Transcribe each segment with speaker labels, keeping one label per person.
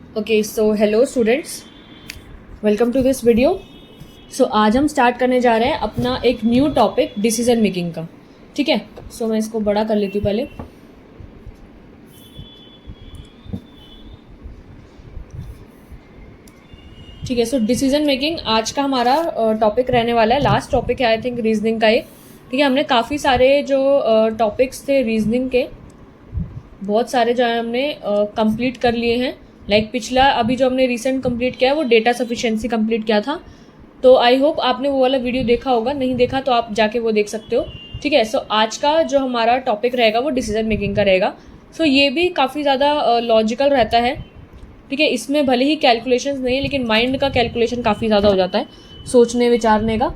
Speaker 1: Okay so hello students, welcome to this video. So आज हम start करने जा रहे हैं अपना एक न्यू टॉपिक डिसीजन मेकिंग का। ठीक है, सो मैं इसको बड़ा कर लेती हूँ पहले। ठीक है, सो डिसीजन मेकिंग आज का हमारा टॉपिक रहने वाला है। लास्ट टॉपिक है आई थिंक रीजनिंग का एक। ठीक है, हमने काफ़ी सारे जो टॉपिक्स थे रीजनिंग के, बहुत सारे जो है हमने कंप्लीट कर लिए हैं। लाइक पिछला अभी जो हमने रिसेंट कंप्लीट किया है वो डेटा सफिशिएंसी कंप्लीट किया था। तो आई होप आपने वो वाला वीडियो देखा होगा, नहीं देखा तो आप जाके वो देख सकते हो। ठीक है, सो आज का जो हमारा टॉपिक रहेगा वो डिसीजन मेकिंग का रहेगा। सो ये भी काफ़ी ज़्यादा लॉजिकल रहता है। ठीक है, इसमें भले ही कैलकुलेशंस नहीं है लेकिन माइंड का कैलकुलेशन काफ़ी ज़्यादा हो जाता है, सोचने विचारने का।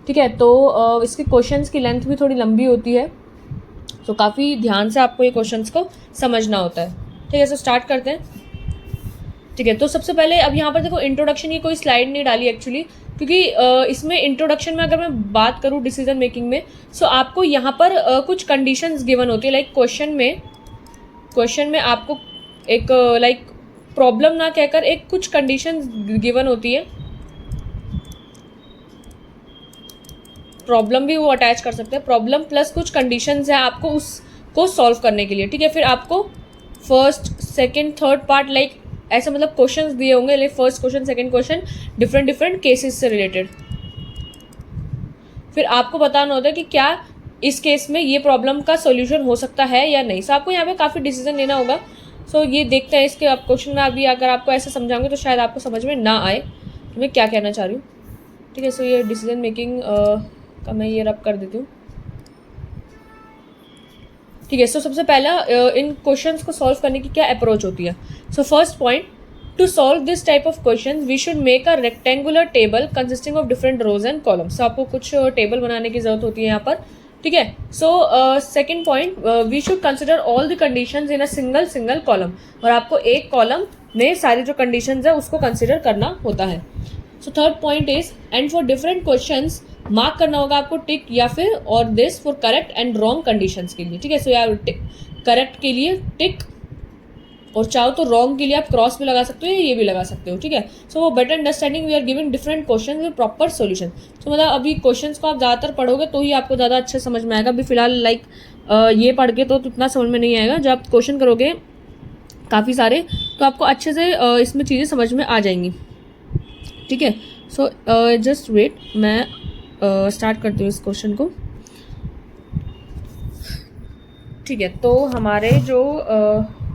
Speaker 1: ठीक है, तो इसके क्वेश्चंस की लेंथ भी थोड़ी लंबी होती है, तो काफ़ी ध्यान से आपको ये क्वेश्चंस को समझना होता है। ठीक है, सो स्टार्ट करते हैं। ठीक है, तो सबसे पहले अब यहाँ पर देखो इंट्रोडक्शन की कोई स्लाइड नहीं डाली एक्चुअली, क्योंकि इसमें इंट्रोडक्शन में अगर मैं बात करूँ डिसीजन मेकिंग में, सो आपको यहाँ पर कुछ कंडीशंस गिवन होती है। लाइक क्वेश्चन में आपको एक लाइक प्रॉब्लम ना कहकर एक कुछ कंडीशंस गिवन होती है। प्रॉब्लम भी वो अटैच कर सकते हैं, प्रॉब्लम प्लस कुछ कंडीशंस है आपको उसको सॉल्व करने के लिए। ठीक है, फिर आपको first second third part like ऐसा मतलब क्वेश्चंस दिए होंगे, like first question second question different different cases से रिलेटेड। फिर आपको बताना होता है कि क्या इस केस में ये प्रॉब्लम का सॉल्यूशन हो सकता है या नहीं। सो आपको यहाँ पे काफ़ी डिसीजन लेना होगा। सो ये देखते हैं इसके अब क्वेश्चन में। अभी अगर आपको ऐसे समझाऊंगे तो शायद आपको समझ में ना आए कि मैं क्या कहना चाह रही हूँ। ठीक है, सो ये डिसीजन मेकिंग का मैं ये रब कर देती हूँ। ठीक है, सो सबसे पहला इन क्वेश्चंस को सॉल्व करने की क्या अप्रोच होती है। So first point, to solve this type of questions we should make a rectangular table consisting of different rows and columns. So आपको कुछ टेबल बनाने की जरूरत होती है यहाँ पर। ठीक है, so second point, we should consider all the conditions in a single column. और आपको एक कॉलम में सारी जो कंडीशंस है उसको कंसिडर करना होता है। So third point is, and for different questions mark करना होगा आपको टिक या फिर और this for correct and wrong conditions के लिए। ठीक है, सो यार करेक्ट के लिए टिक और चाहो तो रॉन्ग के लिए आप क्रॉस भी लगा सकते हो या ये भी लगा सकते हो। ठीक है, सो वो better understanding we are giving different question with proper solution. तो मतलब अभी क्वेश्चंस को आप ज़्यादातर पढ़ोगे तो ही आपको ज़्यादा अच्छे समझ में आएगा। अभी फिलहाल लाइक ये पढ़ के तो उतना समझ में नहीं आएगा। जब आप क्वेश्चन करोगे काफ़ी सारे तो आपको अच्छे से इसमें चीज़ें समझ में आ जाएंगी। ठीक है, सो जस्ट वेट, मैं स्टार्ट करती हूँ इस क्वेश्चन को। ठीक है, तो हमारे जो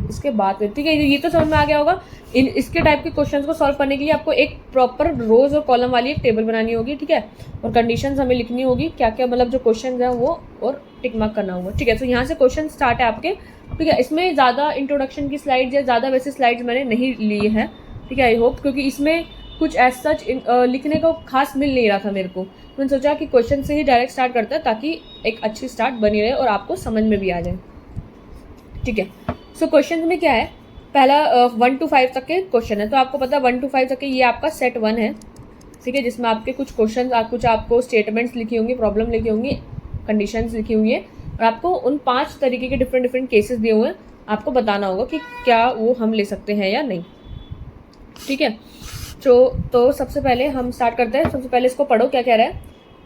Speaker 1: इसके बाद, ठीक है, ये तो समझ में आ गया होगा। इसके टाइप के क्वेश्चंस को सॉल्व करने के लिए आपको एक प्रॉपर रोज और कॉलम वाली एक टेबल बनानी होगी। ठीक है, और कंडीशंस हमें लिखनी होगी क्या क्या, मतलब जो क्वेश्चंस हैं वो, और टिक मार्क करना होगा। ठीक है, तो यहाँ से क्वेश्चन स्टार्ट है आपके। ठीक है, इसमें ज़्यादा इंट्रोडक्शन की स्लाइड्स या ज़्यादा वैसे स्लाइड्स मैंने नहीं ली है। ठीक है, आई होप, क्योंकि इसमें कुछ एज सच लिखने को खास मिल नहीं रहा था मेरे को। मैंने सोचा कि क्वेश्चन से ही डायरेक्ट स्टार्ट करता है ताकि एक अच्छी स्टार्ट बनी रहे और आपको समझ में भी आ जाए। ठीक है, सो क्वेश्चन में क्या है, पहला 1 to 5 तक के क्वेश्चन है। तो आपको पता है 1 to 5 तक के ये आपका सेट 1 है। ठीक है, जिसमें आपके कुछ क्वेश्चन, कुछ आपको स्टेटमेंट्स लिखी होंगी, प्रॉब्लम लिखी होंगी, कंडीशंस लिखी हुई है, और आपको उन 5 तरीके के डिफरेंट डिफरेंट केसेस दिए हुए हैं। आपको बताना होगा कि क्या वो हम ले सकते हैं या नहीं। ठीक है, तो सबसे पहले हम स्टार्ट करते हैं। सबसे पहले इसको पढ़ो क्या कह रहा है।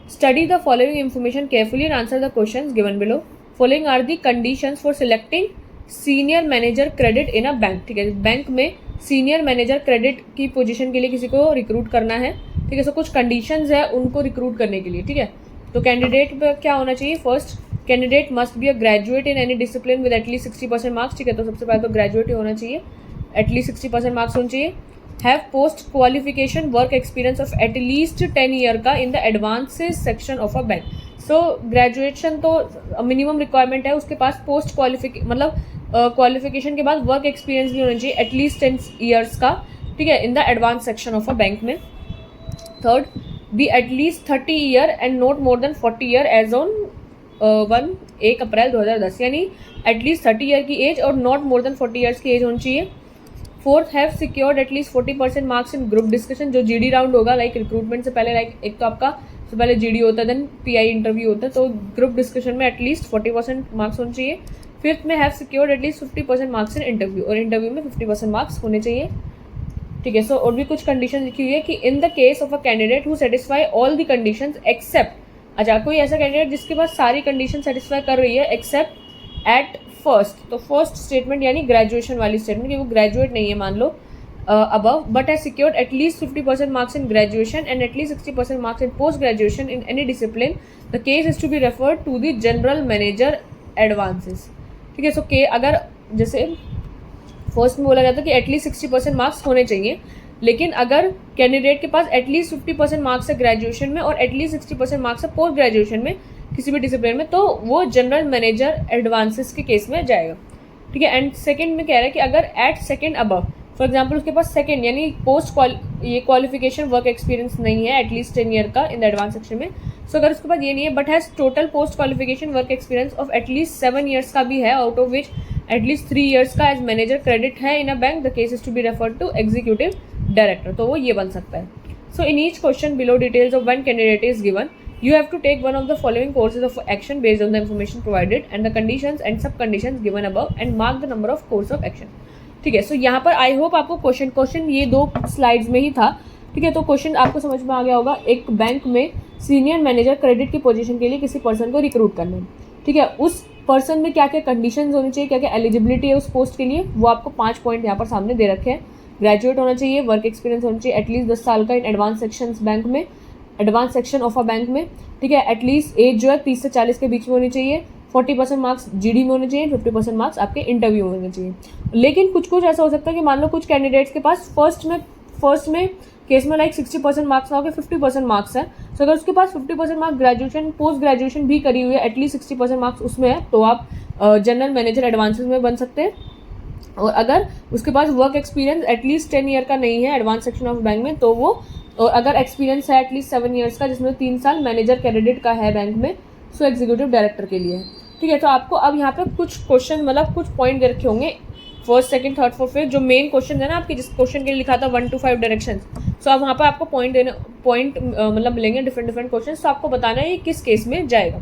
Speaker 1: Study the following information carefully and answer the questions given below. Following are the conditions for selecting senior manager credit in a bank. ठीक है, बैंक में सीनियर मैनेजर क्रेडिट की पोजीशन के लिए किसी को रिक्रूट करना है। ठीक है, सो कुछ कंडीशंस है उनको रिक्रूट करने के लिए। ठीक है, तो कैंडिडेट पे क्या होना चाहिए, first candidate must be a graduate in any discipline with at least 60% marks. ठीक है, तो सबसे पहले तो ग्रेजुएट ही होना चाहिए, एटलीस्ट 60% मार्क्स होने चाहिए। Have post qualification work experience of at least 10 year का in the advances section of a bank. So graduation तो मिनिमम रिक्वायरमेंट है, उसके पास पोस्ट मतलब क्वालिफिकेशन के बाद वर्क एक्सपीरियंस भी होना चाहिए एटलीस्ट 10 ईयर्स का। ठीक है, in the advance section of a bank में। Third, be at least 30 year and not more than 40 year age on 1 April 2010, यानी एटलीस्ट 30 ईयर की एज और नॉट मोर देन 40 ईयर्स की एज होनी चाहिए। Fourth, have secured at least 40% marks in group discussion, जो GD round होगा, like recruitment से पहले, लाइक एक तो आपका सबसे पहले जीडी होता है, देन पीआई इंटरव्यू होता है, तो ग्रुप डिस्कशन में एटलीस्ट 40% मार्क्स होने चाहिए। फिफ्थ में have secured at least 50% marks in interview, और इंटरव्यू में 50% मार्क्स होने चाहिए। ठीक है। सो और भी कुछ कंडीशन लिखी हुई है कि in the case of a candidate who satisfy all the conditions except, अच्छा कोई ऐसा कैंडिडेट जिसके पास सारी कंडीशन सेटिस्फाई कर रही है एक्सेप्ट एट फर्स्ट, तो फर्स्ट स्टेटमेंट यानी ग्रेजुएशन वाली स्टेटमेंट कि वो ग्रेजुएट नहीं है मान लो above, but has secured at least 50% marks in graduation and at least 60% marks in post graduation in any discipline, the case is to be referred to the general manager advances। ठीक है। सो के अगर जैसे first में बोला गया था कि एटलीस्ट 60% मार्क्स होने चाहिए, लेकिन अगर कैंडिडेट के पास एटलीस्ट 50% मार्क्स है ग्रेजुएशन में और एटलीस्ट 60% मार्क्स है पोस्ट ग्रेजुएशन में किसी भी डिसिप्लिन में, तो वो जनरल मैनेजर एडवांसेस के केस में जाएगा। ठीक है। एंड सेकंड में कह रहा है कि अगर at second above, for example उसके पास सेकंड यानी पोस्ट ये क्वालिफिकेशन वर्क एक्सपीरियंस नहीं है एटलीस्ट 10 ईयर का इन द एडवांस सेक्शन में, सो अगर उसके पास ये नहीं है but has total post qualification work experience of at least 7 years का भी है, out of which at least 3 years का एज मैनेजर क्रेडिट है in a bank, the case is to be referred to executive director, तो वो ये बन सकता है। So in each question below details of one candidate is given, you have to take one of the following courses of action based on the information provided and the conditions and sub conditions given above and mark the number of course of action। ठीक है। सो यहाँ पर I hope आपको question ये 2 slides में ही था। ठीक है। तो क्वेश्चन आपको समझ में आ गया होगा। एक बैंक में सीनियर मैनेजर क्रेडिट की पोजीशन के लिए किसी पर्सन को रिक्रूट करना है। ठीक है। उस पर्सन में क्या क्या कंडीशंस होनी चाहिए, क्या क्या एलिजिबिलिटी है उस पोस्ट के लिए, वो आपको 5 पॉइंट यहाँ पर सामने दे रखे हैं। ग्रेजुएट होना चाहिए, वर्क एक्सपीरियंस होना चाहिए एटलीस्ट 10 साल का इन एडवांस सेक्शन बैंक में, advance section of a bank में। ठीक है। एटलीस्ट एज जो है 30 से 40 के बीच में होनी चाहिए, 40% मार्क्स जीडी में होने चाहिए, 50% मार्क्स आपके इंटरव्यू में होने चाहिए। लेकिन कुछ कुछ ऐसा हो सकता है कि मान लो कुछ कैंडिडेट्स के पास फर्स्ट में केस में लाइक 60% मार्क्स ना हो के 50% मार्क्स है। सो अगर उसके पास 50% मार्क्स ग्रेजुएशन पोस्ट ग्रेजुएशन भी करी हुई है, एटलीस्ट 60% मार्क्स उसमें है, तो आप जनरल मैनेजर एडवांसेस में बन सकते हैं। और अगर उसके पास वर्क एक्सपीरियंस एटलीस्ट 10 ईयर का नहीं है एडवांस सेक्शन ऑफ बैंक में, तो वो, और अगर एक्सपीरियंस है एटलीस्ट 7 ईयर्स का जिसमें 3 साल मैनेजर कैंडिडेट का है बैंक में, सो एग्जीक्यूटिव डायरेक्टर के लिए है। ठीक है। तो आपको अब यहाँ पे कुछ क्वेश्चन मतलब कुछ पॉइंट दे रखे होंगे first second third fourth fifth, जो मेन क्वेश्चन है ना आपके, जिस क्वेश्चन के लिए लिखा था 1 to 5 डायरेक्शन, सो अब वहाँ पर आपको पॉइंट मतलब मिलेंगे डिफरेंट क्वेश्चन, तो आपको बताना है ये किस केस में जाएगा।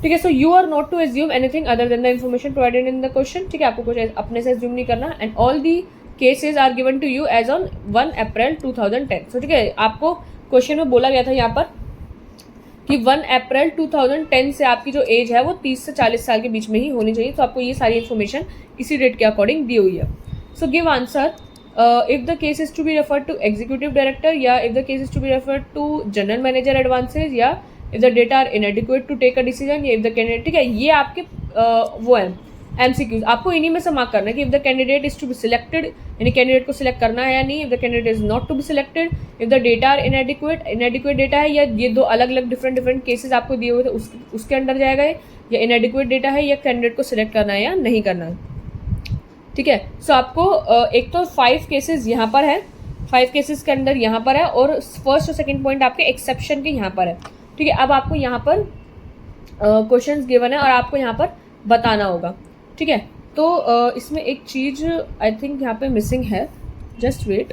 Speaker 1: ठीक है। So you are not to assume anything other than the information provided in the question. ठीक है। आपको कुछ अपने से एज्यूम नहीं करना। And all the cases are given to you as on 1 April 2010। So ठीक है। आपको क्वेश्चन में बोला गया था यहाँ पर कि 1 अप्रैल 2010 से आपकी जो एज है वो 30 से 40 साल के बीच में ही होनी चाहिए। तो आपको ये सारी इन्फॉर्मेशन इसी डेट के अकॉर्डिंग दी हुई है। So give answer if the case is to be referred to executive director, या if the case is to be referred to general manager advances, या if the data are inadequate to take a decision, या if the candidate. ठीक है। ये आपके वो है MCQs, आपको इन्हीं में से मार्क करना है कि if the candidate is to be selected, यानी कैंडिडेट को सिलेक्ट करना है या नहीं, if the candidate is not to be selected, if the data are inadequate data है, या ये 2 अलग अलग डिफरेंट केसेस आपको दिए हुए थे उसके अंडर जाएगा, या इनएडिक्वेट डेटा है, या कैंडिडेट को सिलेक्ट करना है या नहीं करना है। ठीक है। सो आपको एक तो 5 केसेस यहाँ पर है, 5 केसेस के अंदर यहाँ पर है, और फर्स्ट और सेकेंड पॉइंट आपके एक्सेप्शन के यहाँ पर है। ठीक है। अब आपको यहाँ पर क्वेश्चन गिवन है और आपको यहाँ पर बताना होगा। ठीक है। तो इसमें एक चीज़ आई थिंक यहाँ पे मिसिंग है, जस्ट वेट।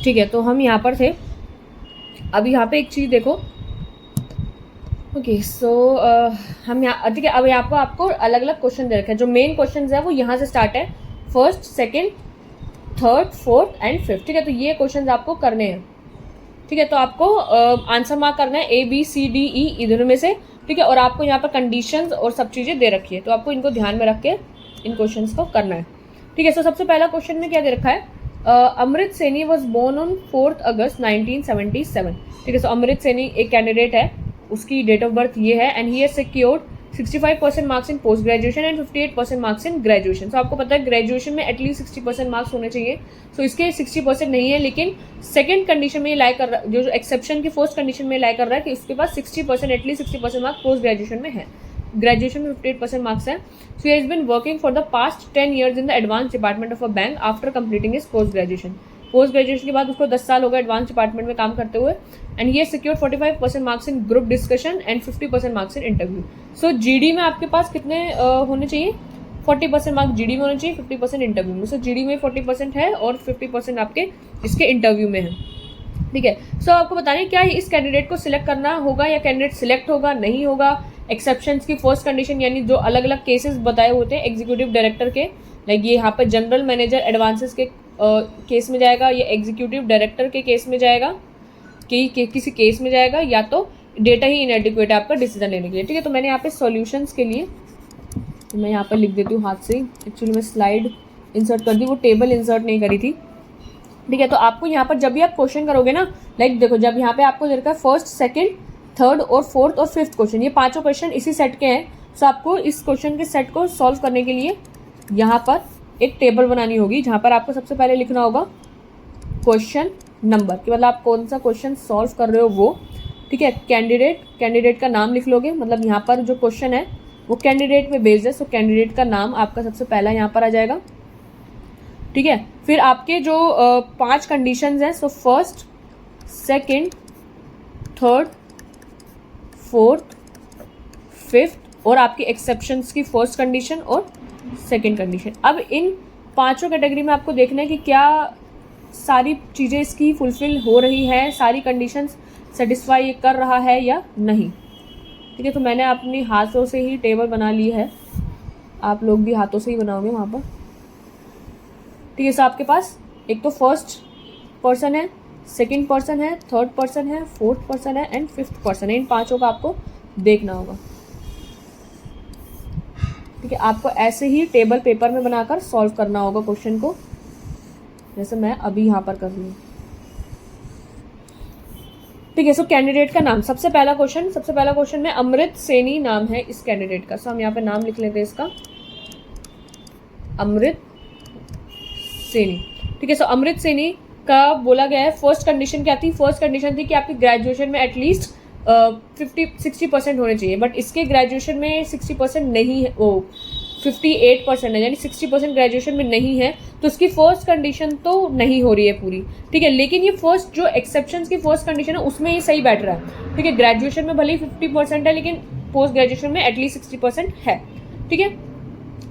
Speaker 1: ठीक है। तो हम यहाँ पर थे, अब यहाँ पे एक चीज़ देखो। ओके। सो हम यहाँ, ठीक है, अब यहाँ पर आपको अलग अलग क्वेश्चन दे रखे हैं। जो मेन क्वेश्चन है वो यहाँ से स्टार्ट है, first second third fourth and fifth. ठीक है। तो ये क्वेश्चन आपको करने हैं। ठीक है। तो आपको आंसर मार्क करना है ABCDE इधर में से। ठीक है। और आपको यहाँ पर कंडीशंस और सब चीज़ें दे रखी है, तो आपको इनको ध्यान में रख के इन क्वेश्चंस को करना है। ठीक है। सो सबसे पहला क्वेश्चन में क्या दे रखा है, अमृत सैनी वॉज बोर्न ऑन 4 अगस्त 1977। ठीक है। सो अमृत सैनी एक कैंडिडेट है, उसकी डेट ऑफ बर्थ ये है, and he has secured 65% marks in post graduation and 58% marks in graduation. So आपको पता है ग्रेजुएशन में एटलीस्ट 60% मार्क्स होने चाहिए। सो इसके 60% नहीं है, लेकिन सेकंड कंडीशन में ये लाई कर रहा है, जो एक्सेप्शन की फर्स्ट कंडीशन में लाई कर रहा है कि उसके पास 60% एटलीस्ट 60% मार्क्स पोस्ट ग्रेजुएशन में है। ग्रेजुएशन में 58% मार्क्स है। So he has been working for the past 10 years in the advance department of a bank after completing his post graduation. Post graduation के बाद उसको 10 साल हो गए एडवांस डिपार्टमेंट में काम करते हुए, एंड ये secure 45% marks in group discussion and 50% marks in interview. So GD में आपके पास कितने होने चाहिए, 40% मार्क्स जीडी में होने चाहिए, 50% इंटरव्यू में। सो जीडी में 40% है और 50% आपके इसके इंटरव्यू में है। ठीक है। सो आपको बताना है क्या इस कैंडिडेट को सिलेक्ट करना होगा या कैंडिडेट सिलेक्ट होगा नहीं होगा। एक्सेप्शंस की फर्स्ट कंडीशन यानी जो अलग अलग केसेस बताए होते हैं एग्जीक्यूटिव डायरेक्टर के, लाइक ये यहाँ पर जनरल मैनेजर एडवांसेस के केस में जाएगा, ये एग्जीक्यूटिव डायरेक्टर के केस में जाएगा, किसी केस में जाएगा, या तो डेटा ही इनएडिक्वेट है आपका डिसीजन लेने के लिए। ठीक है, तो मैंने यहाँ पे सॉल्यूशंस के लिए तो मैं यहाँ पर लिख देती हूँ हाथ से। एक्चुअली मैं स्लाइड इंसर्ट कर दी, वो टेबल इंसर्ट नहीं करी थी। ठीक है, तो आपको यहाँ पर जब भी आप क्वेश्चन करोगे ना, लाइक देखो जब यहाँ पे आपको दे रखा है फर्स्ट, सेकंड, थर्ड और फोर्थ और फिफ्थ क्वेश्चन, ये पांचों क्वेश्चन इसी सेट के हैं। सो आपको इस क्वेश्चन के सेट को सॉल्व करने के लिए यहाँ पर एक टेबल बनानी होगी, जहाँ पर आपको सबसे पहले लिखना होगा क्वेश्चन नंबर, कि मतलब आप कौन सा क्वेश्चन सॉल्व कर रहे हो वो। ठीक है, कैंडिडेट का नाम लिख लोगे, मतलब यहाँ पर जो क्वेश्चन है वो कैंडिडेट पे बेस्ड है, सो कैंडिडेट का नाम आपका सबसे पहला यहाँ पर आ जाएगा। ठीक है, फिर आपके जो 5 कंडीशंस हैं, so first, second, third, fourth, fifth और आपकी एक्सेप्शंस की फर्स्ट कंडीशन और सेकंड कंडीशन। अब इन पांचों कैटेगरी में आपको देखना है कि क्या सारी चीज़ें इसकी फुलफिल हो रही है, सारी कंडीशंस सेटिस्फाई कर रहा है या नहीं। ठीक है, तो मैंने अपनी हाथों से ही टेबल बना ली है, आप लोग भी हाथों से ही बनाओगे वहाँ पर। ठीक है, सो आपके पास एक तो फर्स्ट पर्सन है, सेकंड पर्सन है, थर्ड पर्सन है, फोर्थ पर्सन है एंड फिफ्थ पर्सन है। इन पांचों का आपको देखना होगा। ठीक है, आपको ऐसे ही टेबल पेपर में बनाकर सॉल्व करना होगा क्वेश्चन को, जैसे मैं अभी यहाँ पर कर रही हूँ। ठीक है, सो कैंडिडेट का नाम, सबसे पहला क्वेश्चन में अमृत सैनी नाम है इस कैंडिडेट का। सो हम यहाँ पे नाम लिख लेते हैं इसका, अमृत सैनी। ठीक है, सो अमृत सैनी का बोला गया है फर्स्ट कंडीशन क्या थी, फर्स्ट कंडीशन थी कि आपकी ग्रेजुएशन में एटलीस्ट 60% होने चाहिए, बट इसके ग्रेजुएशन में 60% नहीं है, वो 58% है, यानी 60% ग्रेजुएशन में नहीं है, तो उसकी फर्स्ट कंडीशन तो नहीं हो रही है पूरी। ठीक है, लेकिन ये फर्स्ट जो एक्सेप्शंस की फर्स्ट कंडीशन है उसमें ये सही बैठ रहा है। ठीक है, ग्रेजुएशन में भले ही 50% है लेकिन पोस्ट ग्रेजुएशन में एटलीस्ट 60% है। ठीक है,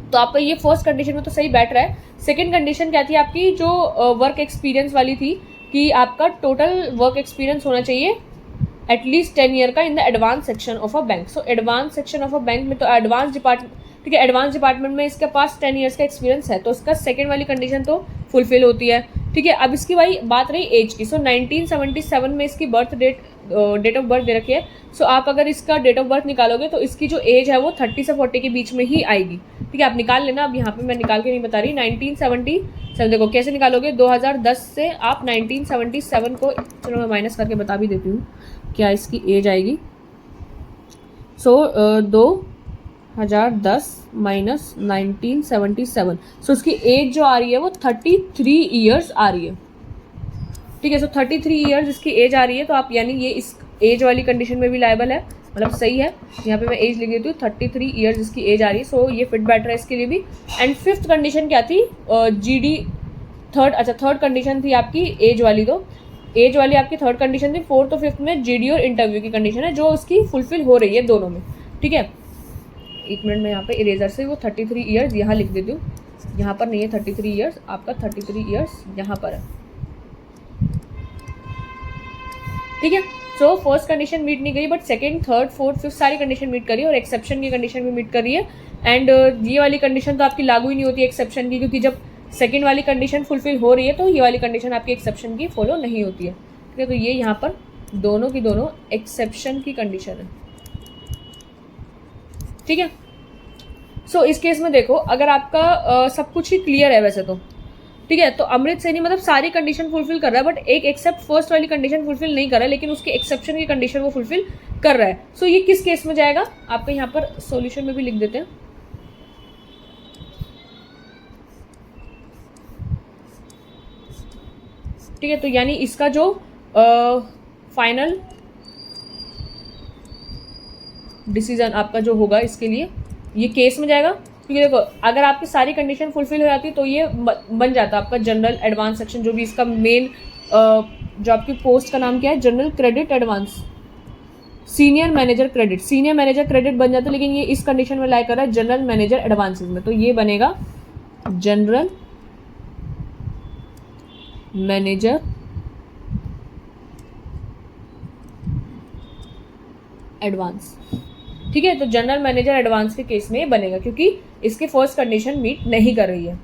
Speaker 1: तो आपका ये फर्स्ट कंडीशन में तो सही बैठ रहा है। सेकंड कंडीशन क्या थी आपकी, जो वर्क एक्सपीरियंस वाली थी, कि आपका टोटल वर्क एक्सपीरियंस होना चाहिए एटलीस्ट 10 ईयर का in the advance section of a bank. So advance section of a bank में तो एडवांस डिपार्टमेंट, ठीक है, एडवांस डिपार्टमेंट में इसके पास 10 ईयर्स का एक्सपीरियंस है, तो इसका सेकंड वाली कंडीशन तो फुलफिल होती है। ठीक है, अब इसकी भाई बात रही एज की। सो 1977 में इसकी डेट ऑफ बर्थ दे रखी है। सो आप अगर इसका डेट ऑफ बर्थ निकालोगे तो इसकी जो एज है वो 30 से 40 के बीच में ही आएगी। ठीक है, आप निकाल लेना, अब यहाँ पे मैं निकाल के नहीं बता रही। 1977 देखो कैसे निकालोगे, 2010 से आप 1977 को, चलो मैं माइनस करके बता भी देती हूँ क्या इसकी एज आएगी। सो 2010 माइनस 1977, सो उसकी एज जो आ रही है वो 33 ईयर्स आ रही है। ठीक है, सो 33 ईयर्स इसकी एज आ रही है, तो आप यानी ये इस एज वाली कंडीशन में भी लायबल है, मतलब सही है। यहाँ पे मैं एज लिख देती हूँ, 33 ईयर्स इसकी एज आ रही है, सो ये फिट बैठ रहा है इसके लिए भी। एंड फिफ्थ कंडीशन क्या थी, जीडी, थर्ड कंडीशन थी आपकी एज वाली, तो एज वाली आपकी थर्ड कंडीशन थी। फोर्थ और फिफ्थ में जीडी और इंटरव्यू की कंडीशन है जो उसकी फुलफिल हो रही है दोनों में। ठीक है, एक मिनट में यहाँ पे इरेजर से वो 33 ईयर्स यहाँ लिख देती हूँ, यहाँ पर नहीं है 33 ईयर्स, आपका 33 ईयर्स यहाँ पर है। ठीक है, सो फर्स्ट कंडीशन मीट नहीं करी, but second, third, fourth, fifth सारी कंडीशन मीट करी और एक्सेप्शन की कंडीशन भी मीट करी है। एंड ये वाली कंडीशन तो आपकी लागू ही नहीं होती एक्सेप्शन की, क्योंकि जब सेकंड वाली कंडीशन फुलफिल हो रही है तो ये वाली कंडीशन आपकी एक्सेप्शन की फॉलो नहीं होती है। ठीक है, तो ये यहाँ पर दोनों की दोनों एक्सेप्शन की कंडीशन है। ठीक है, सो इस केस में देखो, अगर आपका सब कुछ ही क्लियर है वैसे तो, ठीक है, तो अमृत सैनी मतलब सारी कंडीशन फुलफिल कर रहा है, बट एक एक्सेप्ट फर्स्ट वाली कंडीशन फुलफिल नहीं कर रहा है, लेकिन उसके एक्सेप्शन की कंडीशन वो फुलफिल कर रहा है। सो ये किस केस में जाएगा, आपका यहाँ पर सॉल्यूशन में भी लिख देते हैं। ठीक है, तो यानी इसका जो फाइनल डिसीजन आपका जो होगा इसके लिए ये केस में जाएगा, क्योंकि देखो अगर आपकी सारी कंडीशन फुलफिल हो जाती है तो ये बन जाता है आपका जनरल एडवांस सेक्शन, जो भी इसका मेन जो आपकी पोस्ट का नाम क्या है, general credit advance, senior manager credit बन जाता है, लेकिन ये इस कंडीशन में लाई कर रहा है जनरल मैनेजर एडवांसेस में, तो ये बनेगा जनरल मैनेजर एडवांस, ठीक है। तो जनरल मैनेजर एडवांस के केस में ये बनेगा क्योंकि इसकी फर्स्ट कंडीशन मीट नहीं कर रही है,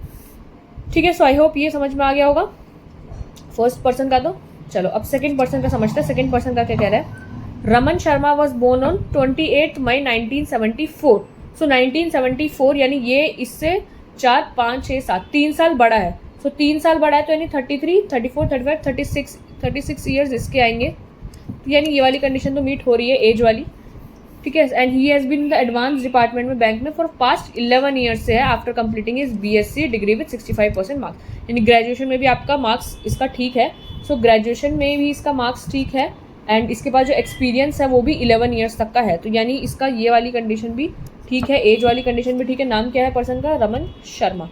Speaker 1: ठीक है। सो आई होप ये समझ में आ गया होगा फर्स्ट पर्सन का। तो चलो अब सेकंड पर्सन का समझते हैं। सेकंड पर्सन का क्या कह रहा है? Raman Sharma was born on 28 May 1974। So 1974 यानी ये इससे 4, 5, 6, 7 3 साल बड़ा है। सो 3 साल बड़ा है तो यानी 33, 34, 35, 36 ईयर्स इसके आएंगे। तो यानी ये वाली कंडीशन तो मीट हो रही है, एज वाली, ठीक है। And he has been in the advance department में बैंक में फॉर पास्ट 11 ईयर्स से है after completing is BSc degree with 65% marks. यानी ग्रेजुएशन में भी आपका मार्क्स इसका ठीक है। सो ग्रेजुएशन में भी इसका मार्क्स ठीक है एंड इसके बाद जो एक्सपीरियंस है वो भी 11 ईयर्स तक का है। तो यानी इसका ये वाली कंडीशन भी ठीक है, एज वाली कंडीशन भी ठीक है। नाम क्या है पर्सन का? रमन शर्मा।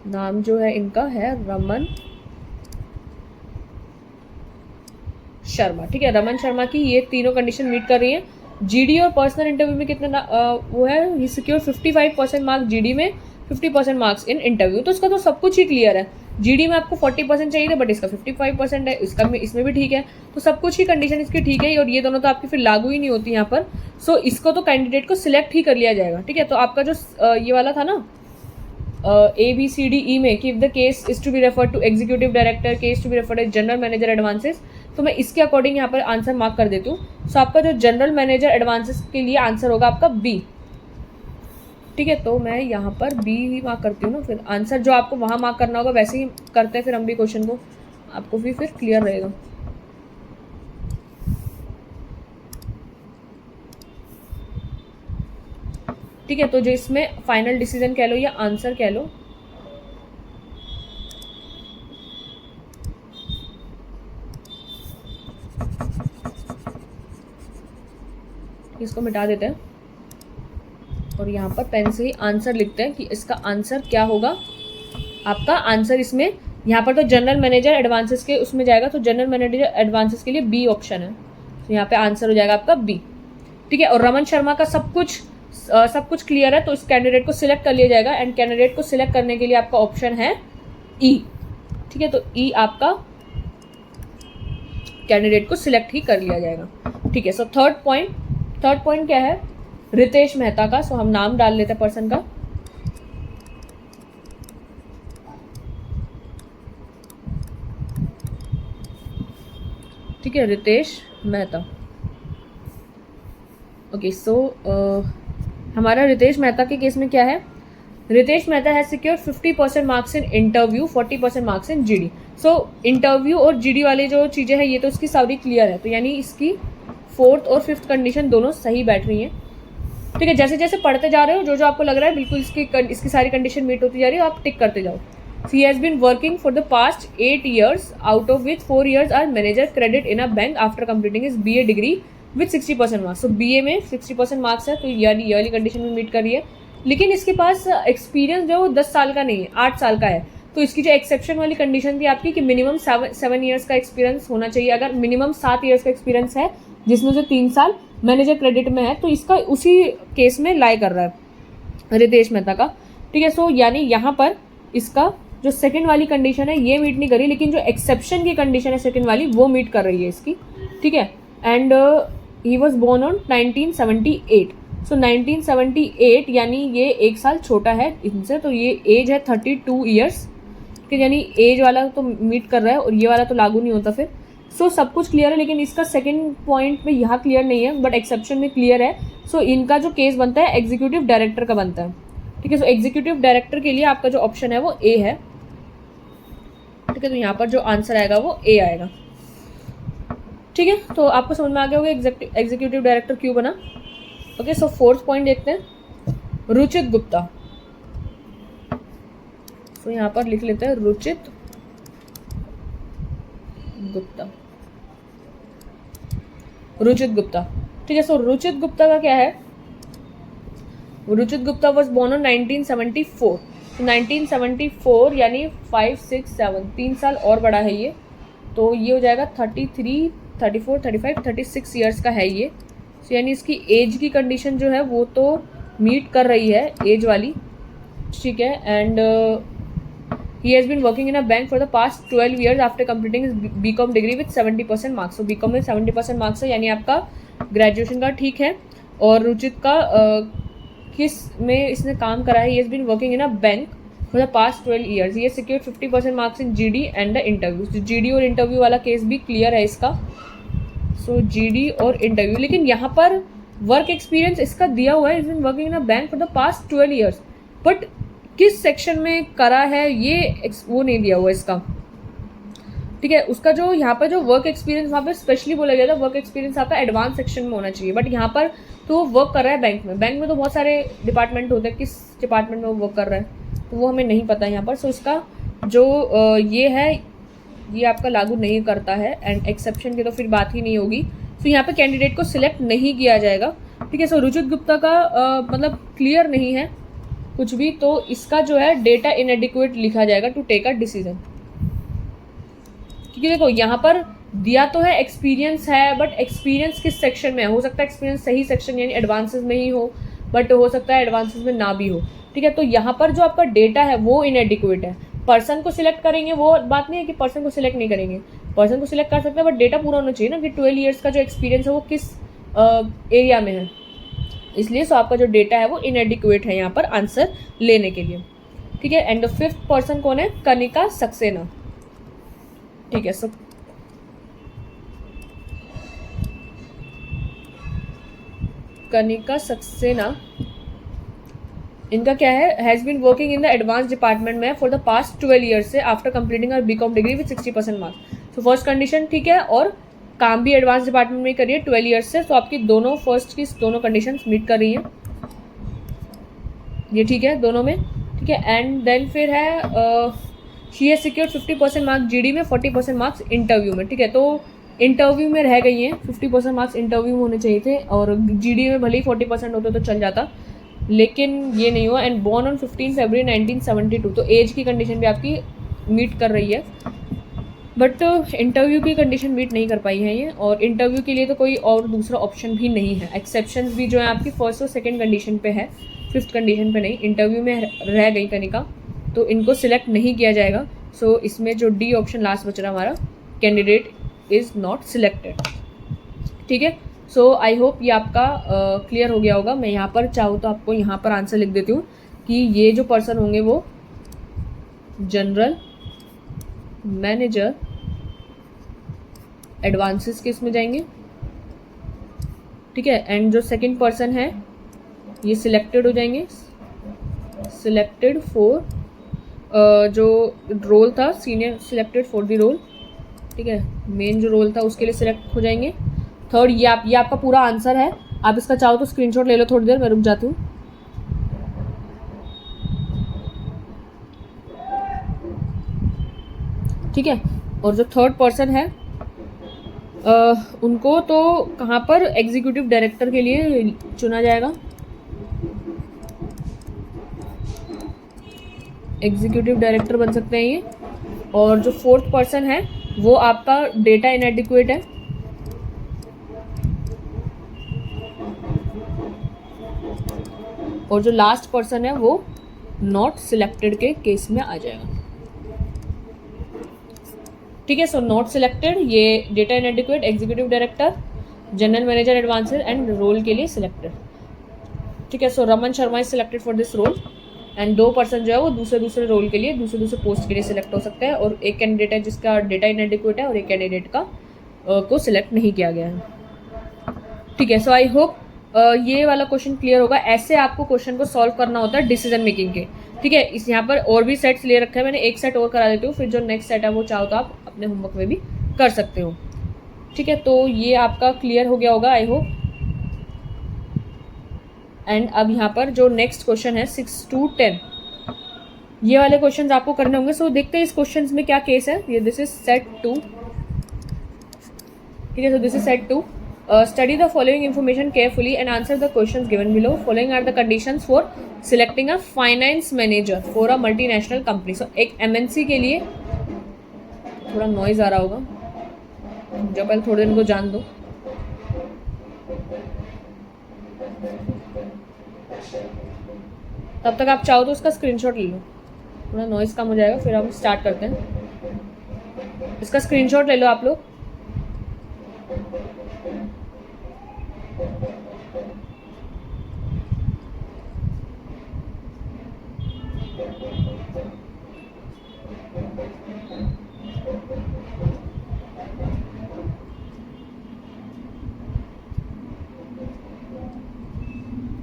Speaker 1: नाम जो है इनका है रमन शर्मा, ठीक है। रमन शर्मा की ये तीनों कंडीशन मीट कर रही है। GD और पर्सनल इंटरव्यू में कितना वो है? ही सिक्योर 55% मार्क्स GD में, 50% मार्क्स इन इंटरव्यू। तो इसका तो सब कुछ ही क्लियर है। GD में आपको 40% चाहिए थे बट इसका 55% है, इसका इसमें भी ठीक है। तो सब कुछ ही कंडीशन इसकी ठीक है और ये दोनों तो आपकी फिर लागू ही नहीं होती यहाँ पर। सो इसको तो कैंडिडेट को सिलेक्ट ही कर लिया जाएगा, ठीक है। तो आपका जो ये वाला था ना ABCDE में कि if the case is to be referred to executive director, case to be referred as general manager advances, तो मैं इसके अकॉर्डिंग यहाँ पर आंसर मार्क कर देती हूँ। सो आपका जो जनरल मैनेजर एडवांसेस के लिए आंसर होगा आपका B, ठीक है। तो मैं यहाँ पर B ही मार्क करती हूँ ना। फिर आंसर जो आपको वहाँ मार्क करना होगा वैसे ही करते हैं फिर हम भी क्वेश्चन को, आपको भी फिर क्लियर रहेगा। ठीक है। तो जो इसमें फाइनल डिसीजन कह लो या आंसर कह लो, इसको मिटा देते हैं और यहाँ पर पेन से ही आंसर लिखते हैं कि इसका आंसर क्या होगा। आपका आंसर इसमें यहाँ पर तो जनरल मैनेजर एडवांसेस के उसमें जाएगा, तो जनरल मैनेजर एडवांसेस के लिए B ऑप्शन है। तो यहाँ पे आंसर हो जाएगा आपका B, ठीक है। और रमन शर्मा का सब कुछ क्लियर है तो इस कैंडिडेट को सिलेक्ट कर लिया जाएगा एंड कैंडिडेट को सिलेक्ट करने के लिए आपका ऑप्शन है E, ठीक है। तो E आपका कैंडिडेट को सिलेक्ट ही कर लिया जाएगा, ठीक है। सो थर्ड पॉइंट क्या है? रितेश मेहता का। सो हम नाम डाल लेते हैं पर्सन का। ठीक है, रितेश मेहता। ओके। सो हमारा रितेश मेहता के केस में क्या है? Ritesh Mehta has secure 50% marks in interview, 40% marks in GD। So interview और GD वाली जो चीज़ें हैं ये तो इसकी सारी क्लियर है। तो यानी इसकी 4th और 5th कंडीशन दोनों सही बैठ रही हैं, ठीक है। जैसे जैसे पढ़ते जा रहे हो जो आपको लग रहा है बिल्कुल इसकी सारी कंडीशन मीट होती जा रही है, आप टिक करते जाओ। He has been working for the past 8 years, out of which 4 years are manager credit in a bank after completing his BA degree with 60% marks. So BA में 60% मार्क्स है तो यानी ये वाली कंडीशन में मीट कर रही है। लेकिन इसके पास एक्सपीरियंस जो 10 साल का नहीं है, 8 साल का है। तो इसकी जो एक्सेप्शन वाली कंडीशन थी आपकी कि मिनिमम 7 years का एक्सपीरियंस होना चाहिए। अगर मिनिमम 7 years का एक्सपीरियंस है जिसमें से 3 साल मैनेजर क्रेडिट में है तो इसका उसी केस में लाई कर रहा है रितेश मेहता का, ठीक है। सो यानी यहाँ पर इसका जो सेकंड वाली कंडीशन है ये मीट नहीं करी, लेकिन जो एक्सेप्शन की कंडीशन है सेकंड वाली वो मीट कर रही है इसकी, ठीक है। And he was born on 1978। So 1978 यानी ये 1 साल छोटा है इनसे, तो ये एज है 32 years, ठीक है। यानी एज वाला तो मीट कर रहा है और ये वाला तो लागू नहीं होता फिर। सो सब कुछ क्लियर है, लेकिन इसका सेकंड पॉइंट में यहाँ क्लियर नहीं है बट एक्सेप्शन में क्लियर है। सो इनका जो केस बनता है एग्जीक्यूटिव डायरेक्टर का बनता है, ठीक है। सो एग्जीक्यूटिव डायरेक्टर के लिए आपका जो ऑप्शन है वो A है, ठीक है। तो यहाँ पर जो आंसर आएगा वो A आएगा, ठीक है। तो आपको समझ में आ गया होगा एग्जीक्यूटिव डायरेक्टर क्यों बना। ओके। सो 4th पॉइंट देखते हैं, रुचित गुप्ता। तो यहाँ पर लिख लेते हैं रुचित गुप्ता, ठीक है। सो रुचित गुप्ता का क्या है? Ruchit Gupta was born on 1974। तो 1974 यानी 5, 6, 7 3 साल और बड़ा है ये, तो ये हो जाएगा 33, 34, 35, 36 ईयर्स का है ये। तो यानी इसकी एज की कंडीशन जो है वो तो मीट कर रही है एज वाली, ठीक है। And he has been working in a bank for the past 12 years after completing BCom degree with 70% marks. तो बीकॉम में 70% मार्क्स है, यानी आपका ग्रेजुएशन का ठीक है। और रुचित का किस में इसने काम करा है? He has been working in a bank for the past 12 years. ये secured 50% marks in GD and the interview. GD और इंटरव्यू वाला केस भी क्लियर है इसका। सो जीडी और इंटरव्यू, लेकिन यहाँ पर वर्क एक्सपीरियंस इसका दिया हुआ है, is been working in a bank for the past 12 years, but किस सेक्शन में करा है ये वो नहीं दिया हुआ इसका। ठीक है, उसका जो यहाँ पर जो वर्क एक्सपीरियंस वहाँ पर स्पेशली बोला गया था वर्क एक्सपीरियंस आपका एडवांस सेक्शन में होना चाहिए, बट यहाँ पर तो वर्क कर रहा है बैंक में। बैंक में तो बहुत सारे डिपार्टमेंट होते हैं, किस डिपार्टमेंट में वो वर्क कर रहा है तो वो हमें नहीं पता यहाँ पर। सो इसका जो ये है ये आपका लागू नहीं करता है, एंड एक्सेप्शन की तो फिर बात ही नहीं होगी। तो यहाँ पे कैंडिडेट को सिलेक्ट नहीं किया जाएगा। ठीक है, सो रुचित गुप्ता का मतलब क्लियर नहीं है कुछ भी, तो इसका जो है डेटा इनएडिक्वेट लिखा जाएगा टू टेक अ डिसीजन। क्योंकि देखो यहाँ पर दिया तो है एक्सपीरियंस है, बट एक्सपीरियंस किस सेक्शन में है? हो सकता है एक्सपीरियंस सही सेक्शन यानी एडवांसेस में ही हो, बट हो सकता है एडवांसेस में ना भी हो। ठीक है, तो यहाँ पर जो आपका डेटा है वो इनएडिक्वेट है। पर्सन को सिलेक्ट करेंगे वो बात नहीं है कि पर्सन को सिलेक्ट नहीं करेंगे, पर्सन को सिलेक्ट कर सकते हैं, बट डेटा पूरा होना चाहिए ना कि 12 ईयर्स का जो एक्सपीरियंस है वो किस एरिया में है। इसलिए सो आपका जो डेटा है वो इनएडिक्वेट है यहाँ पर आंसर लेने के लिए। ठीक है, एंड द 5th पर्सन कौन है? कनिका सक्सेना। ठीक है, सो कनिका सक्सेना इनका क्या है? Has been working in the advance department में फॉर द पास्ट 12 ईयर्स से after completing uh BCom degree with 60% marks. तो फर्स्ट कंडीशन ठीक है, और काम भी एडवांस डिपार्टमेंट में करिए 12 ईयर्स से, तो आपकी दोनों फर्स्ट की दोनों कंडीशन मीट कर रही हैं, ये ठीक है दोनों में। ठीक है, एंड देन फिर है she has secured 50% marks GD में, 40% मार्क्स इंटरव्यू में। ठीक है, तो इंटरव्यू में रह गई हैं, 50% मार्क्स इंटरव्यू में होने चाहिए थे, और जीडी में भले ही 40% होते तो चल जाता, लेकिन ये नहीं हुआ। एंड बॉर्न ऑन 15 फरवरी 1972, तो एज की कंडीशन भी आपकी मीट कर रही है, बट इंटरव्यू की कंडीशन मीट नहीं कर पाई है ये, और इंटरव्यू के लिए तो कोई और दूसरा ऑप्शन भी नहीं है। एक्सेप्शंस भी जो है आपकी फर्स्ट और सेकंड कंडीशन पे है, 5th कंडीशन पे नहीं। इंटरव्यू में रह गई कनिका, तो इनको सिलेक्ट नहीं किया जाएगा। सो इसमें जो डी ऑप्शन लास्ट बच रहा हमारा, कैंडिडेट इज़ नॉट सिलेक्टेड। ठीक है, सो आई होप ये आपका क्लियर हो गया होगा। मैं यहाँ पर चाहूँ तो आपको यहाँ पर आंसर लिख देती हूँ कि ये जो पर्सन होंगे वो जनरल मैनेजर एडवांसेस के इसमें जाएंगे। ठीक है, एंड जो सेकंड पर्सन है ये सिलेक्टेड हो जाएंगे, सिलेक्टेड फॉर जो रोल था senior, selected for the role. ठीक है, मेन जो रोल था उसके लिए सिलेक्ट हो जाएंगे। थर्ड ये आपका पूरा आंसर है। आप इसका चाहो तो स्क्रीनशॉट ले लो, थोड़ी देर मैं रुक जाती हूँ। ठीक है, और जो थर्ड पर्सन है उनको तो कहाँ पर एग्जीक्यूटिव डायरेक्टर के लिए चुना जाएगा, एग्जीक्यूटिव डायरेक्टर बन सकते हैं ये। और जो फोर्थ पर्सन है वो आपका डेटा इनएडिक्वेट है, और जो लास्ट पर्सन है वो नॉट सिलेक्टेड के केस में आ जाएगा। ठीक है, सो नॉट सिलेक्टेड, ये data inadequate, executive director, general manager advances and role के लिए सिलेक्टेड। ठीक है, so Raman Sharma is selected for this role, and 2 person जो है वो दूसरे रोल के लिए दूसरे पोस्ट के लिए सिलेक्ट हो सकते हैं, और एक कैंडिडेट है जिसका डेटा इनएडिक्वेट है, और एक कैंडिडेट का को सिलेक्ट नहीं किया गया है। ठीक है, सो आई होप ये वाला क्वेश्चन क्लियर होगा। ऐसे आपको क्वेश्चन को सॉल्व करना होता है डिसीजन मेकिंग के। ठीक है, इस यहाँ पर और भी सेट्स ले रखे हैं मैंने, एक सेट और करा देती हूँ, फिर जो नेक्स्ट सेट है वो चाहो तो आप अपने होमवर्क में भी कर सकते हो। ठीक है, तो ये आपका क्लियर हो गया होगा आई होप। एंड अब यहाँ पर जो नेक्स्ट क्वेश्चन है 6 to 10, ये वाले क्वेश्चंस आपको करने होंगे। सो देखते हैं इस क्वेश्चंस में क्या केस है। ये दिस इज सेट 2। ठीक है, so this is set 2। Study the following information carefully and answer the questions given below. Following are the conditions for selecting a finance manager for a multinational company. So एक MNC के लिए थोड़ा noise आ रहा होगा, जब पहले थोड़े दिन को जान दो। तब तक आप चाहो तो उसका स्क्रीनशॉट ले लो, थोड़ा नॉइज़ कम हो जाएगा, फिर हम स्टार्ट करते हैं। इसका स्क्रीनशॉट ले लो आप लोग।